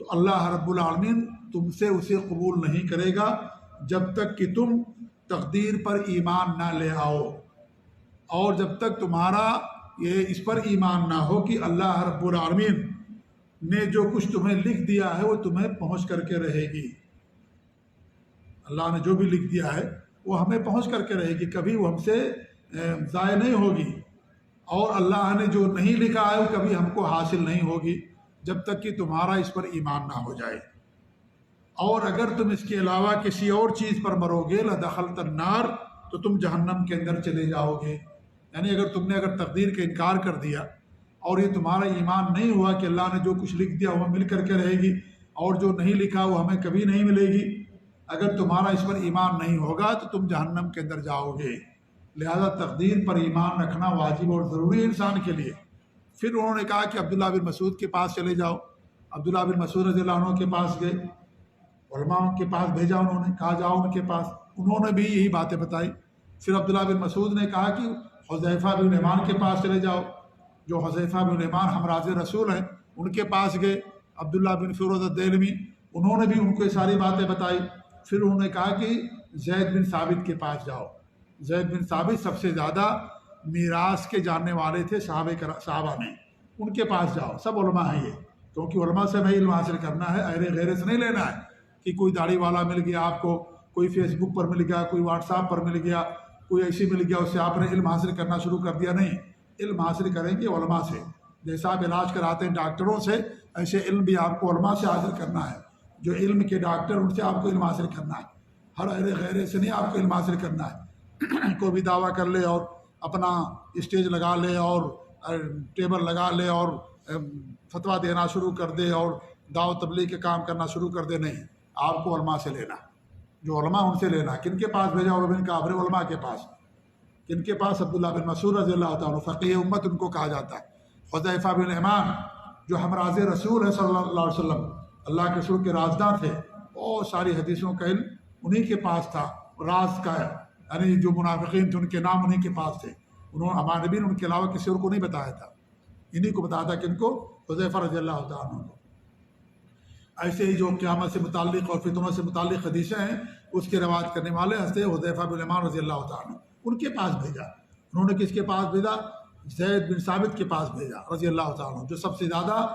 Speaker 1: تو اللہ رب العالمین تم سے اسے قبول نہیں کرے گا جب تک کہ تم تقدیر پر ایمان نہ لے آؤ، اور جب تک تمہارا یہ اس پر ایمان نہ ہو کہ اللہ رب العالمین نے جو کچھ تمہیں لکھ دیا ہے وہ تمہیں پہنچ کر کے رہے گی۔ اللہ نے جو بھی لکھ دیا ہے وہ ہمیں پہنچ کر کے رہے گی، کبھی وہ ہم سے ضائع نہیں ہوگی، اور اللہ نے جو نہیں لکھا ہے وہ کبھی ہم کو حاصل نہیں ہوگی جب تک کہ تمہارا اس پر ایمان نہ ہو جائے۔ اور اگر تم اس کے علاوہ کسی اور چیز پر مرو گے لدخلت النار، تو تم جہنم کے اندر چلے جاؤ گے۔ یعنی اگر تم نے تقدیر کا انکار کر دیا اور یہ تمہارا ایمان نہیں ہوا کہ اللہ نے جو کچھ لکھ دیا وہ مل کر کے رہے گی اور جو نہیں لکھا وہ ہمیں کبھی نہیں ملے گی، اگر تمہارا اس پر ایمان نہیں ہوگا تو تم جہنم کے اندر جاؤ گے۔ لہذا تقدیر پر ایمان رکھنا واجب اور ضروری ہے انسان کے لیے۔ پھر انہوں نے کہا کہ عبداللہ بن مسعود کے پاس چلے جاؤ۔ عبداللہ بن مسعود رضی اللہ عنہ کے پاس گئے، علماء کے پاس بھیجا، انہوں نے کہا جاؤ ان کے پاس، انہوں نے بھی یہی باتیں بتائی۔ پھر عبداللہ بن مسعود نے کہا کہ حذیفہ بن یمان کے پاس چلے جاؤ، جو حذیفہ بن یمان ہمراز رسول ہیں، ان کے پاس گئے۔ عبداللہ بن فیروز الدیلمی، انہوں نے بھی ان کو یہ ساری باتیں بتائی۔ پھر انہوں نے کہا کہ زید بن ثابت کے پاس جاؤ۔ زید بن ثابت سب سے زیادہ میراث کے جاننے والے تھے صحابہ میں، ان کے پاس جاؤ۔ سب علماء ہیں یہ، کیونکہ علماء سے میں علم حاصل کرنا ہے، اہل غیرے سے نہیں لینا ہے کہ کوئی داڑھی والا مل گیا آپ کو، کوئی فیس بک پر مل گیا، کوئی واٹس ایپ پر مل گیا، کوئی ایسی مل گیا، اس سے آپ نے علم حاصل کرنا شروع کر دیا۔ نہیں، علم حاصل کریں گے علماء سے، جیسا آپ علاج کراتے ہیں ڈاکٹروں سے، ایسے علم بھی آپ کو علماء سے حاصل کرنا ہے۔ جو علم کے ڈاکٹر، ان سے آپ کو علم حاصل کرنا ہے، ہر اہل غیرے سے نہیں آپ کو علم حاصل کرنا ہے۔ کوئی بھی دعویٰ کر لے اور اپنا اسٹیج لگا لے اور ٹیبل لگا لے اور فتویٰ دینا شروع کر دے اور دعوت تبلیغ کے کام کرنا شروع کر دے، نہیں، آپ کو علماء سے لینا، جو علماء ان سے لینا۔ کن کے پاس بھیجا؟ عمر بن کعب، علماء کے پاس۔ کن کے پاس؟ عبداللہ بن مسعود رضی اللہ تعالیٰ، فقیہ امت ان کو کہا جاتا ہے۔ حذیفہ بن یمان جو ہمراز رسول ہے صلی اللہ علیہ وسلم، اللہ کے رسول کے رازداں تھے، بہت ساری حدیثوں کا علم انہی کے پاس تھا، راز کا ہے، یعنی جو منافقین تھے ان کے نام انہی کے پاس تھے، ہمارے نبی نے ان کے علاوہ کسی اور کو نہیں بتایا تھا، انہی کو بتایا تھا، کہ ان کو حذیفہ رضی اللہ تعالیٰ عنہ کو۔ ایسے ہی جو قیامت سے متعلق اور فتنوں سے متعلق حدیثیں ہیں، اس کے روایت کرنے والے حضرت حذیفہ بن یمان رضی اللہ تعالیٰ عنہ، ان کے پاس بھیجا۔ انہوں نے کس کے پاس بھیجا؟ زید بن ثابت کے پاس بھیجا رضی اللہ تعالیٰ عنہ، جو سب سے زیادہ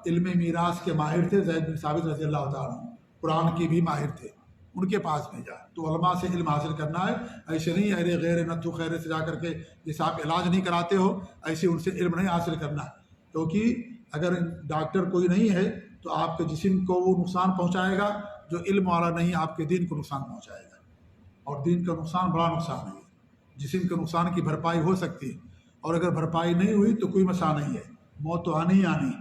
Speaker 1: علم میراث کے ماہر تھے۔ زید بن ثابت رضی اللہ تعالیٰ عنہ قرآن کی بھی ماہر تھے، ان کے پاس بھیجا۔ تو علماء سے علم حاصل کرنا ہے، ایسے نہیں ارے غیر نتو خیر سے جا کر کے جیسے آپ علاج نہیں کراتے ہو ایسے ان سے علم نہیں حاصل کرنا ہے، کیونکہ اگر ڈاکٹر کوئی نہیں ہے تو آپ کے جسم کو وہ نقصان پہنچائے گا، جو علم والا نہیں آپ کے دین کو نقصان پہنچائے گا، اور دین کا نقصان بڑا نقصان ہے۔ جسم کے نقصان کی بھرپائی ہو سکتی ہے، اور اگر بھرپائی نہیں ہوئی تو کوئی مسئلہ نہیں ہے، موت تو آنی ہی آنی،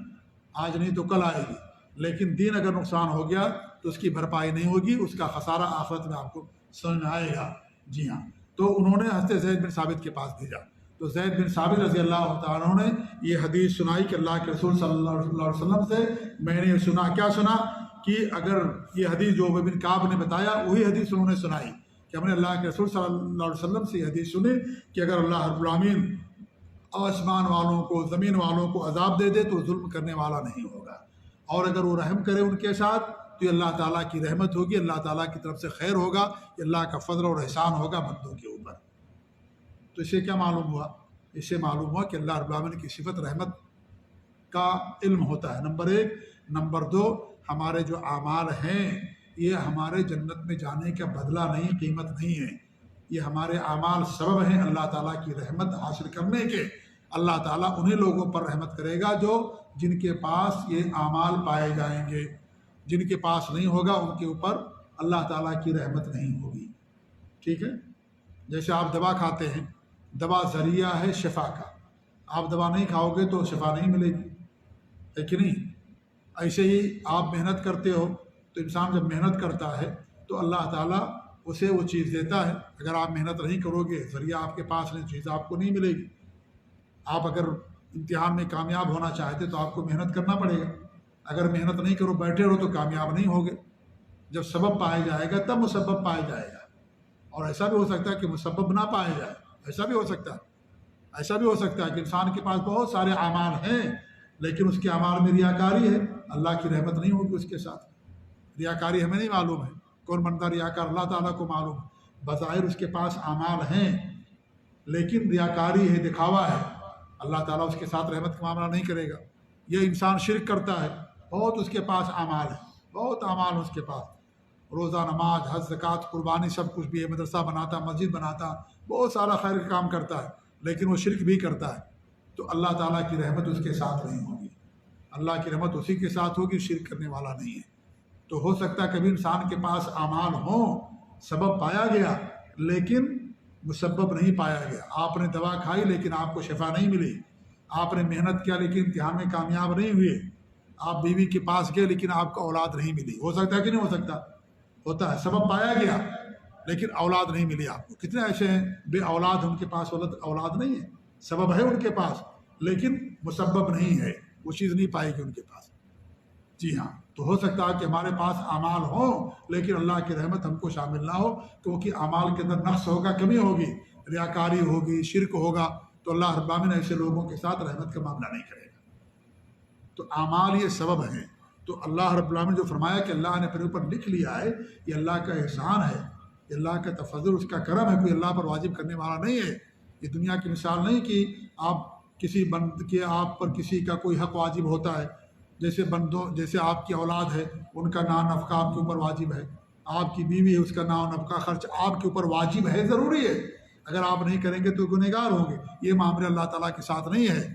Speaker 1: آج نہیں تو کل آئے گی، لیکن دین اگر نقصان ہو گیا تو اس کی بھرپائی نہیں ہوگی، اس کا خسارہ آخرت میں آپ کو سمجھ میں آئے گا۔ جی ہاں، تو انہوں نے حضرت زید بن ثابت کے پاس بھیجا۔ تو زید بن ثابت رضی اللہ تعالیٰ عنہ نے یہ حدیث سنائی کہ اللہ کے رسول صلی اللہ علیہ وسلم سے میں نے سنا، کیا سنا؟ کہ اگر یہ حدیث جو عمر بن کعب نے بتایا وہی حدیث انہوں نے سنائی، کہ ہم نے اللہ کے رسول صلی اللہ علیہ وسلم سے یہ حدیث سنی کہ اگر اللہ رب العالمین آسمان والوں کو زمین والوں کو عذاب دے دے تو ظلم کرنے والا نہیں ہوگا، اور اگر وہ رحم کرے ان کے ساتھ تو یہ اللہ تعالیٰ کی رحمت ہوگی، اللہ تعالیٰ کی طرف سے خیر ہوگا، یہ اللہ کا فضل اور احسان ہوگا بندوں کے اوپر۔ تو اس سے کیا معلوم ہوا؟ اس سے معلوم ہوا کہ اللہ رب العالمین کی صفت رحمت کا علم ہوتا ہے، نمبر ایک۔ نمبر دو، ہمارے جو اعمال ہیں یہ ہمارے جنت میں جانے کا بدلہ نہیں، قیمت نہیں ہے، یہ ہمارے اعمال سبب ہیں اللہ تعالیٰ کی رحمت حاصل کرنے کے۔ اللہ تعالیٰ انہیں لوگوں پر رحمت کرے گا جو جن کے پاس یہ اعمال پائے جائیں گے، جن کے پاس نہیں ہوگا ان کے اوپر اللہ تعالیٰ کی رحمت نہیں ہوگی۔ ٹھیک ہے، جیسے آپ دوا کھاتے ہیں، دوا ذریعہ ہے شفا کا، آپ دوا نہیں کھاؤ گے تو شفا نہیں ملے گی، ہے کہ نہیں؟ ایسے ہی آپ محنت کرتے ہو تو انسان جب محنت کرتا ہے تو اللہ تعالیٰ اسے وہ چیز دیتا ہے۔ اگر آپ محنت نہیں کرو گے، ذریعہ آپ کے پاس نہیں، چیز آپ کو نہیں ملے گی۔ آپ اگر امتحان میں کامیاب ہونا چاہتے تو آپ کو محنت کرنا پڑے گا، اگر محنت نہیں کرو بیٹھے رہو تو کامیاب نہیں ہوگے۔ جب سبب پایا جائے گا تب مسبب پایا جائے گا، اور ایسا بھی ہو سکتا ہے کہ مسبب نہ پایا جائے، ایسا بھی ہو سکتا ہے۔ ایسا بھی ہو سکتا ہے کہ انسان کے پاس بہت سارے اعمال ہیں لیکن اس کے اعمال میں ریاکاری ہے، اللہ کی رحمت نہیں ہوگی اس کے ساتھ۔ ریاکاری ہمیں نہیں معلوم ہے، کون بندہ ریاکار، اللہ تعالیٰ کو معلوم ہے۔ بظاہر اس کے پاس اعمال ہیں لیکن ریاکاری ہے، دکھاوا ہے، اللہ تعالیٰ اس کے ساتھ رحمت کا معاملہ نہیں کرے گا۔ یہ انسان شرک کرتا ہے بہت اس کے پاس اعمال ہے، بہت اعمال اس کے پاس، روزہ، نماز، حج، زکوٰۃ، قربانی، سب کچھ بھی ہے، مدرسہ بناتا، مسجد بناتا، بہت سارا خیر کا کام کرتا ہے، لیکن وہ شرک بھی کرتا ہے، تو اللہ تعالیٰ کی رحمت اس کے ساتھ نہیں ہوگی۔ اللہ کی رحمت اسی کے ساتھ ہوگی، شرک کرنے والا نہیں ہے۔ تو ہو سکتا ہے کبھی انسان کے پاس اعمال ہوں، سبب پایا گیا لیکن مسبب نہیں پایا گیا۔ آپ نے دوا کھائی لیکن آپ کو شفا نہیں ملی، آپ نے محنت کیا لیکن امتحان میں کامیاب نہیں ہوئے، آپ بیوی کے پاس گئے لیکن آپ کو اولاد نہیں ملی۔ ہو سکتا ہے کہ نہیں ہو سکتا؟ ہوتا ہے، سبب پایا گیا لیکن اولاد نہیں ملی آپ کو۔ کتنے ایسے ہیں بے اولاد، ان کے پاس اولاد نہیں ہے، سبب ہے ان کے پاس لیکن مسبب نہیں ہے، وہ چیز نہیں پائے گی ان کے پاس۔ جی ہاں، تو ہو سکتا ہے کہ ہمارے پاس اعمال ہوں لیکن اللہ کی رحمت ہم کو شامل نہ ہو، کیونکہ اعمال کے اندر نقص ہوگا، کمی ہوگی، ریاکاری ہوگی، شرک ہوگا، تو اللہ رب العالمین ایسے لوگوں کے ساتھ رحمت کا معاملہ نہیں کرے گا۔ تو اعمال یہ سبب ہیں۔ تو اللہ رب العالمین جو فرمایا کہ اللہ نے اپنے اوپر لکھ لیا ہے، یہ اللہ کا احسان ہے، یہ اللہ کا تفضل، اس کا کرم ہے، کوئی اللہ پر واجب کرنے والا نہیں ہے۔ یہ دنیا کی مثال نہیں کہ آپ کسی بند کے آپ پر کسی کا کوئی حق واجب ہوتا ہے، جیسے آپ کی اولاد ہے، ان کا نان نفقہ آپ کے اوپر واجب ہے، آپ کی بیوی ہے، اس کا نان نفقہ خرچ آپ کے اوپر واجب ہے، ضروری ہے، اگر آپ نہیں کریں گے تو گنہگار ہوں گے۔ یہ معاملہ اللہ تعالیٰ کے ساتھ نہیں ہے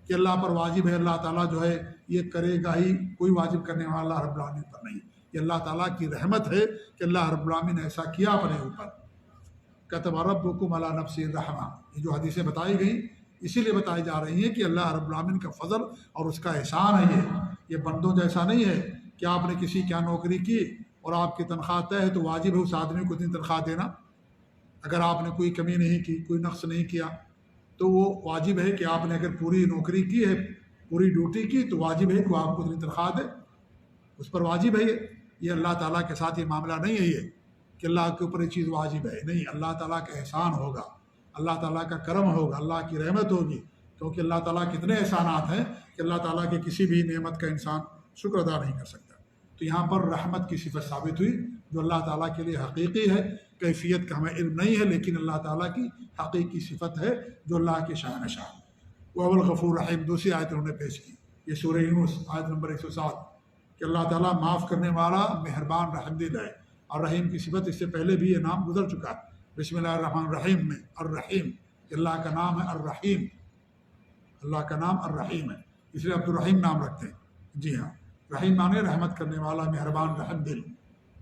Speaker 1: کہ اللہ پر واجب ہے، اللہ تعالیٰ جو ہے یہ کرے گا ہی، کوئی واجب کرنے والا اللہ رب العالمین پر نہیں۔ یہ اللہ تعالیٰ کی رحمت ہے کہ اللہ رب العالمین نے ایسا کیا اپنے اوپر۔ کتب ربکم علی نفسہ الرحمہ، یہ جو حدیثیں بتائی گئیں اسی لیے بتائی جا رہی ہیں کہ اللہ رب العالمین کا فضل اور اس کا احسان ہے۔ یہ بندوں جیسا نہیں ہے کہ آپ نے کسی کیا نوکری کی اور آپ کی تنخواہ طے ہے تو واجب ہے اس آدمی کو اتنی تنخواہ دینا۔ اگر آپ نے کوئی کمی نہیں کی، کوئی نقص نہیں کیا، تو وہ واجب ہے کہ آپ نے اگر پوری نوکری کی ہے، پوری ڈیوٹی کی، تو واجب ہے کہ وہ آپ کو اتنی تنخواہ دے، اس پر واجب ہے۔ یہ اللہ تعالیٰ کے ساتھ یہ معاملہ نہیں ہے یہ کہ اللہ کے اوپر یہ چیز واجب ہے، نہیں، اللہ تعالیٰ کا احسان ہوگا، اللہ تعالیٰ کا کرم ہوگا، اللہ کی رحمت ہوگی، کیونکہ اللہ تعالیٰ کے اتنے احسانات ہیں کہ اللہ تعالیٰ کے کسی بھی نعمت کا انسان شکر ادا نہیں کر سکتا۔ تو یہاں پر رحمت کی صفت ثابت ہوئی جو اللہ تعالیٰ کے لیے حقیقی ہے، کیفیت کا ہمیں علم نہیں ہے، لیکن اللہ تعالیٰ کی حقیقی صفت ہے جو اللہ کے شان شان۔ وہ الغفور رحیم، دوسری آیت انہوں نے پیش کی، یہ سورہ یونس آیت نمبر 107 کہ اللہ تعالیٰ معاف کرنے والا، مہربان، رحم دل ہے۔ اور رحیم کی صفت اس سے پہلے بھی یہ نام گزر چکا ہے، بسم اللہ الرحمن الرحیم میں الرحیم، اللہ کا نام ہے الرحیم، اللہ کا نام الرحیم ہے، اس لیے عبد الرحیم نام رکھتے ہیں۔ جی ہاں، رحیم مانے رحمت کرنے والا، مہربان، رحم دل،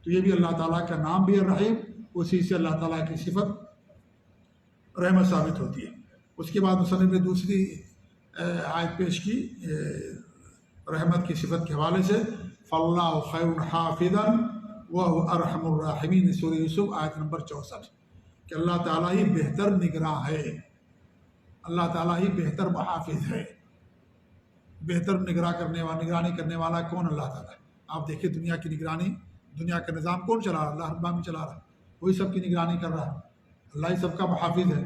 Speaker 1: تو یہ بھی اللہ تعالیٰ کا نام بھی الرحیم، اسی سے اللہ تعالیٰ کی صفت رحمت ثابت ہوتی ہے۔ اس کے بعد مصنف نے دوسری آیت پیش کی رحمت کی صفت کے حوالے سے، فَاللَّهُ خَيْرٌ حَافِظًا وَهُوَ أَرْحَمُ الرَّاحِمِينَ، سورہ یوسف آیت نمبر 64 کہ اللہ تعالیٰ ہی بہتر نگراں ہے، اللہ تعالیٰ ہی بہتر محافظ ہے۔ بہتر نگرانی کرنے والا کون؟ اللہ تعالیٰ ہے۔ آپ دیکھیں دنیا کی نگرانی، دنیا کا نظام کون چلا رہا ہے؟ اللہ رب العالمین چلا رہا ہے، وہی سب کی نگرانی کر رہا ہے، اللہ ہی سب کا محافظ ہے۔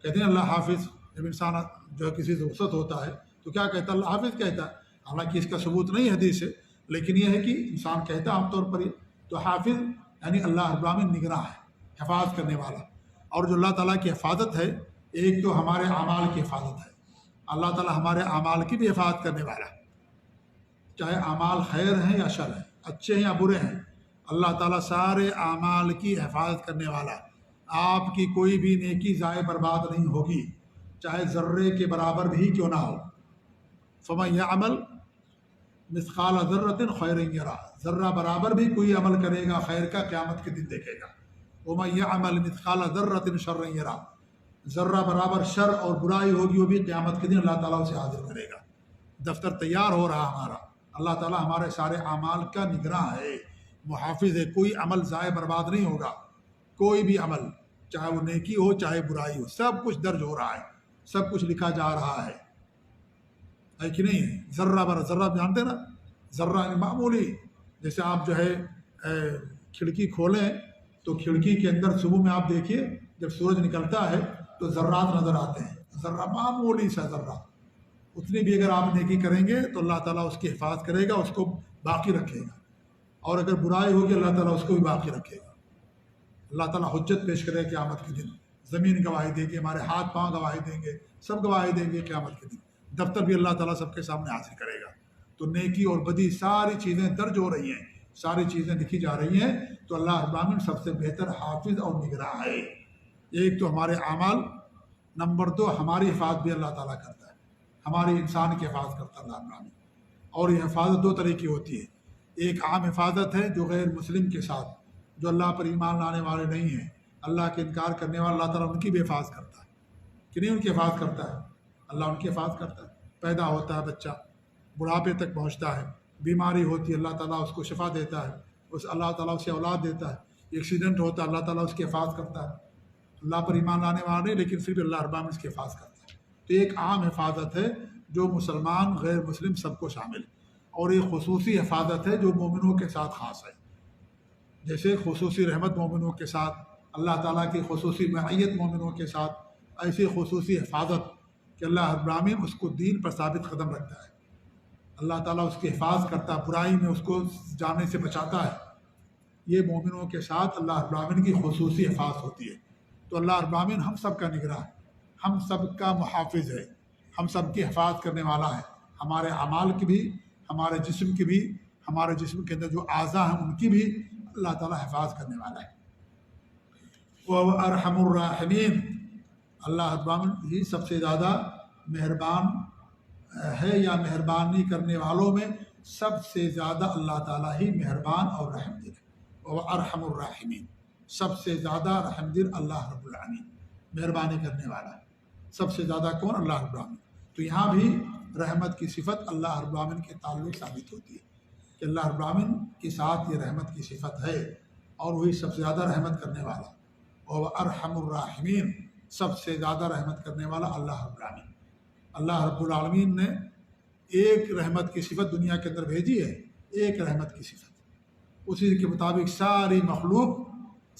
Speaker 1: کہتے ہیں اللہ حافظ، جب انسان جو ہے کسی سے رخصت ہوتا ہے تو کیا کہتا ہے؟ اللہ حافظ کہتا ہے، حالانکہ اس کا ثبوت نہیں حدیث سے، لیکن یہ ہے کہ انسان کہتا ہے عام طور پر یہ۔ تو حافظ یعنی اللہ رب العالمین نگراں ہے، حفاظت کرنے والا۔ اور جو اللہ تعالیٰ کی حفاظت ہے، ایک تو ہمارے اعمال کی حفاظت ہے، اللہ تعالیٰ ہمارے اعمال کی بھی حفاظت کرنے والا ہے، چاہے اعمال خیر ہیں یا شر ہیں، اچھے ہیں یا برے ہیں، اللہ تعالیٰ سارے اعمال کی حفاظت کرنے والا ہے۔ آپ کی کوئی بھی نیکی ضائع برباد نہیں ہوگی، چاہے ذرے کے برابر بھی کیوں نہ ہو۔ فَمَن يَعْمَلْ مِثْقَالَ ذَرَّةٍ خَيْرًا يَرَهُ، ذرہ برابر بھی کوئی عمل کرے گا خیر کا، قیامت کے دن دیکھے گا۔ وَمَن يَعْمَلْ مِثْقَالَ ذَرَّةٍ شَرًّا يَرَهُ، ذرہ برابر شر اور برائی ہوگی، وہ بھی قیامت کے دن اللہ تعالیٰ اسے حاضر کرے گا۔ دفتر تیار ہو رہا ہمارا، اللہ تعالیٰ ہمارے سارے اعمال کا نگراں ہے، محافظ ہے، کوئی عمل ضائع برباد نہیں ہوگا، کوئی بھی عمل، چاہے وہ نیکی ہو چاہے برائی ہو، سب کچھ درج ہو رہا ہے، سب کچھ لکھا جا رہا ہے کہ نہیں ہے؟ ذرہ بر ذرہ جانتے نا، ذرہ معمولی، جیسے آپ جو ہے کھڑکی کھولیں تو کھڑکی کے اندر صبح میں آپ دیکھیے جب سورج نکلتا ہے تو ذرات نظر آتے ہیں، ذرہ معمولی سا ذرہ، اتنی بھی اگر آپ نیکی کریں گے تو اللہ تعالیٰ اس کی حفاظت کرے گا، اس کو باقی رکھے گا، اور اگر برائی ہوگی اللہ تعالیٰ اس کو بھی باقی رکھے گا۔ اللہ تعالیٰ حجت پیش کرے قیامت کے دن، زمین گواہی دے گی، ہمارے ہاتھ پاؤں گواہی دیں گے، سب گواہی دیں گے قیامت کے دن، دفتر بھی اللہ تعالیٰ سب کے سامنے حاضر کرے گا۔ تو نیکی اور بدی ساری چیزیں درج ہو رہی ہیں، ساری چیزیں لکھی جا رہی ہیں، تو اللہ رب العالمین سب سے بہتر حافظ اور نگراں ہے۔ ایک تو ہمارے اعمال، نمبر دو ہماری حفاظت بھی اللہ تعالیٰ کرتا ہے، ہماری انسان کی حفاظت کرتا ہے اللہ رب العالمین۔ اور یہ حفاظت دو طرح کی ہوتی ہے، ایک عام حفاظت ہے جو غیر مسلم کے ساتھ، جو اللہ پر ایمان لانے والے نہیں ہیں، اللہ کے انکار کرنے والے، اللہ تعالیٰ ان کی بھی حفاظت کرتا ہے کہ نہیں، ان کی حفاظت کرتا ہے، اللہ ان کی حفاظت کرتا ہے۔ پیدا ہوتا ہے بچہ، بڑھاپے تک پہنچتا ہے، بیماری ہوتی ہے اللہ تعالیٰ اس کو شفا دیتا ہے، اللہ تعالیٰ اسے اولاد دیتا ہے، ایکسیڈنٹ ہوتا ہے اللہ تعالیٰ اس کی حفاظت کرتا ہے، اللہ پر ایمان لانے والا نہیں لیکن پھر بھی اللہ رب العالمین اس کی حفاظت کرتا ہے۔ تو ایک عام حفاظت ہے جو مسلمان غیر مسلم سب کو شامل، اور ایک خصوصی حفاظت ہے جو مومنوں کے ساتھ خاص ہے، جیسے خصوصی رحمت مومنوں کے ساتھ، اللہ تعالیٰ کی خصوصی معیت مومنوں کے ساتھ، ایسی خصوصی حفاظت کہ اللہ رب العالمین اس کو دین پر ثابت قدم رکھتا ہے، اللہ تعالیٰ اس کی حفاظت کرتا ہے، برائی میں اس کو جانے سے بچاتا ہے۔ یہ مومنوں کے ساتھ اللہ رب العالمین کی خصوصی حفاظت ہوتی ہے۔ تو اللہ رب العالمین ہم سب کا نگراں ہے، ہم سب کا محافظ ہے، ہم سب کی حفاظت کرنے والا ہے، ہمارے اعمال کی بھی، ہمارے جسم کی بھی، ہمارے جسم کے اندر جو اعضاء ہیں ان کی بھی اللہ تعالیٰ حفاظت کرنے والا ہے۔ وہ ارحم الراحمین، اللہ رب العالمین ہی سب سے زیادہ مہربان ہے، یا مہربانی کرنے والوں میں سب سے زیادہ اللہ تعالیٰ ہی مہربان اور رحم دل ہے۔ وہ ارحم الراحمین، سب سے زیادہ رحم دل اللہ رب العالمین، مہربانی کرنے والا ہے۔ سب سے زیادہ کون؟ اللہ رب العالمین۔ تو یہاں بھی رحمت کی صفت اللہ رب العالمین کے تعلق ثابت ہوتی ہے کہ اللہ رب العالمین کے ساتھ یہ رحمت کی صفت ہے، اور وہی سب سے زیادہ رحمت کرنے والا۔ اور ارحم الراحمین، سب سے زیادہ رحمت کرنے والا اللہ رب العالمین۔ اللہ رب العالمین نے ایک رحمت کی صفت دنیا کے اندر بھیجی ہے، ایک رحمت کی صفت، اسی کے مطابق ساری مخلوق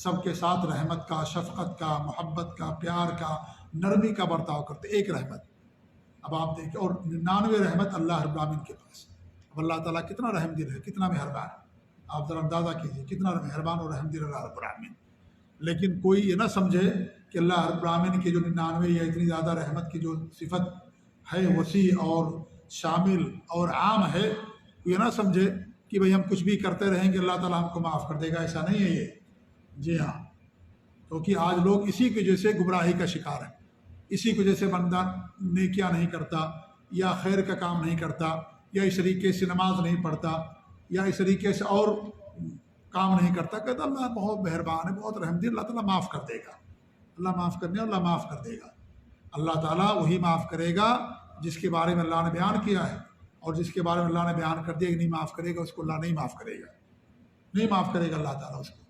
Speaker 1: سب کے ساتھ رحمت کا، شفقت کا، محبت کا، پیار کا، نرمی کا برتاؤ کرتے، ایک رحمت۔ اب آپ دیکھیں، اور 99 رحمت اللہ رب العالمین کے پاس۔ اب اللہ تعالیٰ کتنا رحم دل ہے، کتنا مہربان ہے، آپ ذرا اندازہ کیجیے کتنا مہربان اور رحم دل اللہ رب العالمین۔ لیکن کوئی یہ نہ سمجھے کہ اللہ رب العالمین کی جو 99 یا اتنی زیادہ رحمت کی جو صفت ہے، وسیع اور شامل اور عام ہے، یہ نہ سمجھے کہ بھئی ہم کچھ بھی کرتے رہیں گے اللہ تعالیٰ ہم کو معاف کر دے گا، ایسا نہیں ہے یہ۔ جی ہاں، کیونکہ آج لوگ اسی کی وجہ سے گمراہی کا شکار ہیں، اسی کی وجہ سے بندہ نیکیاں نہیں کرتا، یا خیر کا کام نہیں کرتا، یا اس طریقے سے نماز نہیں پڑھتا، یا اس طریقے سے اور کام نہیں کرتا، کہتا اللہ بہت مہربان ہے، بہت رحم دل، اللہ تعالیٰ معاف کر دے گا، اللہ معاف کرنے، اللہ معاف کر دے گا۔ اللہ تعالیٰ وہی معاف کرے گا جس کے بارے میں اللہ نے بیان کیا ہے، اور جس کے بارے میں اللہ نے بیان کر دیا کہ نہیں معاف کرے گا، اس کو اللہ نہیں معاف کرے گا، نہیں معاف کرے گا اللہ تعالیٰ اس کو۔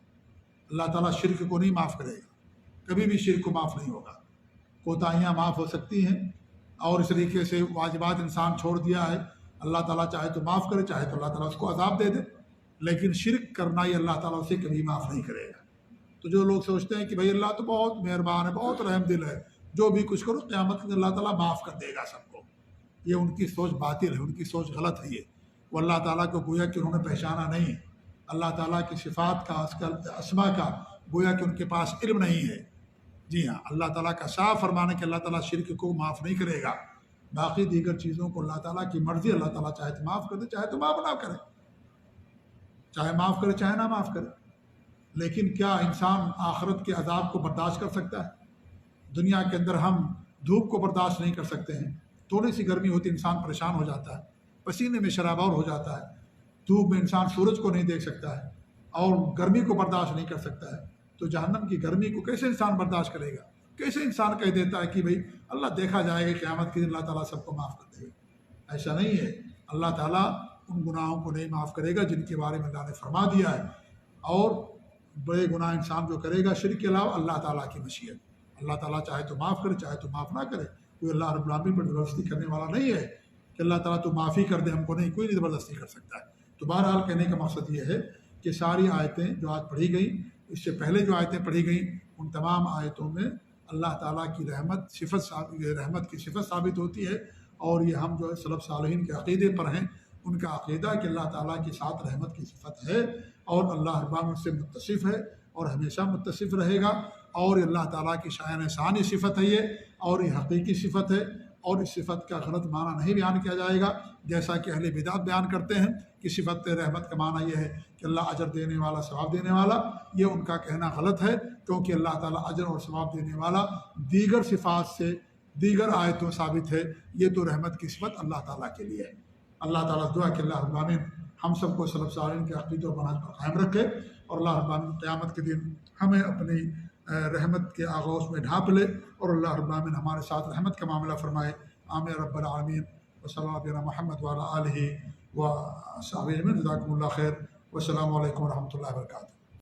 Speaker 1: اللہ تعالیٰ شرک کو نہیں معاف کرے گا، کبھی بھی شرک کو معاف نہیں ہوگا۔ کوتاہیاں معاف ہو سکتی ہیں، اور اس طریقے سے واجبات انسان چھوڑ دیا ہے، اللہ تعالیٰ چاہے تو معاف کرے، چاہے تو اللہ تعالیٰ اس کو عذاب دے دے، لیکن شرک کرنا یہ اللہ تعالیٰ اسے کبھی معاف نہیں کرے گا۔ تو جو لوگ سوچتے ہیں کہ بھئی اللہ تو بہت مہربان ہے، بہت رحم دل ہے، جو بھی کچھ کرو قیامت کے دن اللہ تعالیٰ معاف کر دے گا سب کو، یہ ان کی سوچ باطل ہے، ان کی سوچ غلط ہے۔ یہ وہ اللہ تعالیٰ کو گویا کہ انہوں نے پہچانا نہیں، اللہ تعالیٰ کی صفات کا، اس کا اسما کا گویا کہ ان کے پاس علم نہیں ہے۔ جی ہاں، اللہ تعالیٰ کا صاف فرمانا کہ اللہ تعالیٰ شرک کو معاف نہیں کرے گا، باقی دیگر چیزوں کو اللہ تعالیٰ کی مرضی، اللہ تعالیٰ چاہے تو معاف کر دے، چاہے تو معاف نہ کرے، چاہے معاف کرے چاہے نہ معاف کرے۔ لیکن کیا انسان آخرت کے عذاب کو برداشت کر سکتا ہے؟ دنیا کے اندر ہم دھوپ کو برداشت نہیں کر سکتے ہیں، تھوڑی سی گرمی ہوتی انسان پریشان ہو جاتا ہے، پسینے میں شرابور ہو جاتا ہے، دھوپ میں انسان سورج کو نہیں دیکھ سکتا ہے، اور گرمی کو برداشت نہیں کر سکتا ہے، تو جہنم کی گرمی کو کیسے انسان برداشت کرے گا؟ کیسے انسان کہہ دیتا ہے کہ بھئی اللہ دیکھا جائے گا قیامت کے دن اللہ تعالیٰ سب کو معاف کر دے گا؟ ایسا نہیں ہے، اللہ تعالیٰ ان گناہوں کو نہیں معاف کرے گا جن کے بارے میں اللہ نے فرما دیا ہے، اور بڑے گناہ انسان جو کرے گا شرک کے علاوہ اللہ تعالیٰ کی مشیت، اللہ تعالیٰ چاہے تو معاف کرے چاہے تو معاف نہ کرے، کوئی اللہ رب العالمین پر زبردستی کرنے والا نہیں ہے کہ اللہ تعالیٰ تو معافی کر دے ہم کو، نہیں، کوئی نہیں زبردستی کر سکتا ہے۔ تو بہرحال کہنے کا مقصد یہ ہے کہ ساری آیتیں جو آج پڑھی گئیں، اس سے پہلے جو آیتیں پڑھی گئیں، ان تمام آیتوں میں اللہ تعالیٰ کی رحمت کی صفت ثابت ہوتی ہے، اور یہ ہم جو ہے سلف صالحین کے عقیدے پر ہیں، ان کا عقیدہ کہ اللہ تعالیٰ کے ساتھ رحمت کی صفت ہے، اور اللہ رب العالمین سے متصف ہے اور ہمیشہ متصف رہے گا، اور اللہ تعالیٰ کی شایان ثانی صفت ہے یہ، اور یہ حقیقی صفت ہے، اور اس صفت کا غلط معنی نہیں بیان کیا جائے گا، جیسا کہ اہل بدعت بیان کرتے ہیں کہ صفت رحمت کا معنی یہ ہے کہ اللہ اجر دینے والا، ثواب دینے والا۔ یہ ان کا کہنا غلط ہے، کیونکہ اللہ تعالیٰ اجر اور ثواب دینے والا دیگر صفات سے دیگر آیتوں ثابت ہے۔ یہ تو رحمت کی صفت اللہ تعالیٰ کے لیے ہے۔ اللہ تعالیٰ دعا کہ اللہ رب العالمین ہم سب کو سلف صالحین کے عقیدے اور منہج پر قائم رکھے، اور اللہ رب العالمین قیامت کے دن ہمیں اپنی رحمت کے آغوش میں ڈھانپ لے، اور اللہ رب العالمین ہمارے ساتھ رحمت کا معاملہ فرمائے۔ آمین رب العالمین۔ وصلی اللہ علی محمد وعلی آلہ و صحبہ اجمعین۔ جزاکم اللہ خیر، والسلام علیکم ورحمۃ اللہ وبرکاتہ۔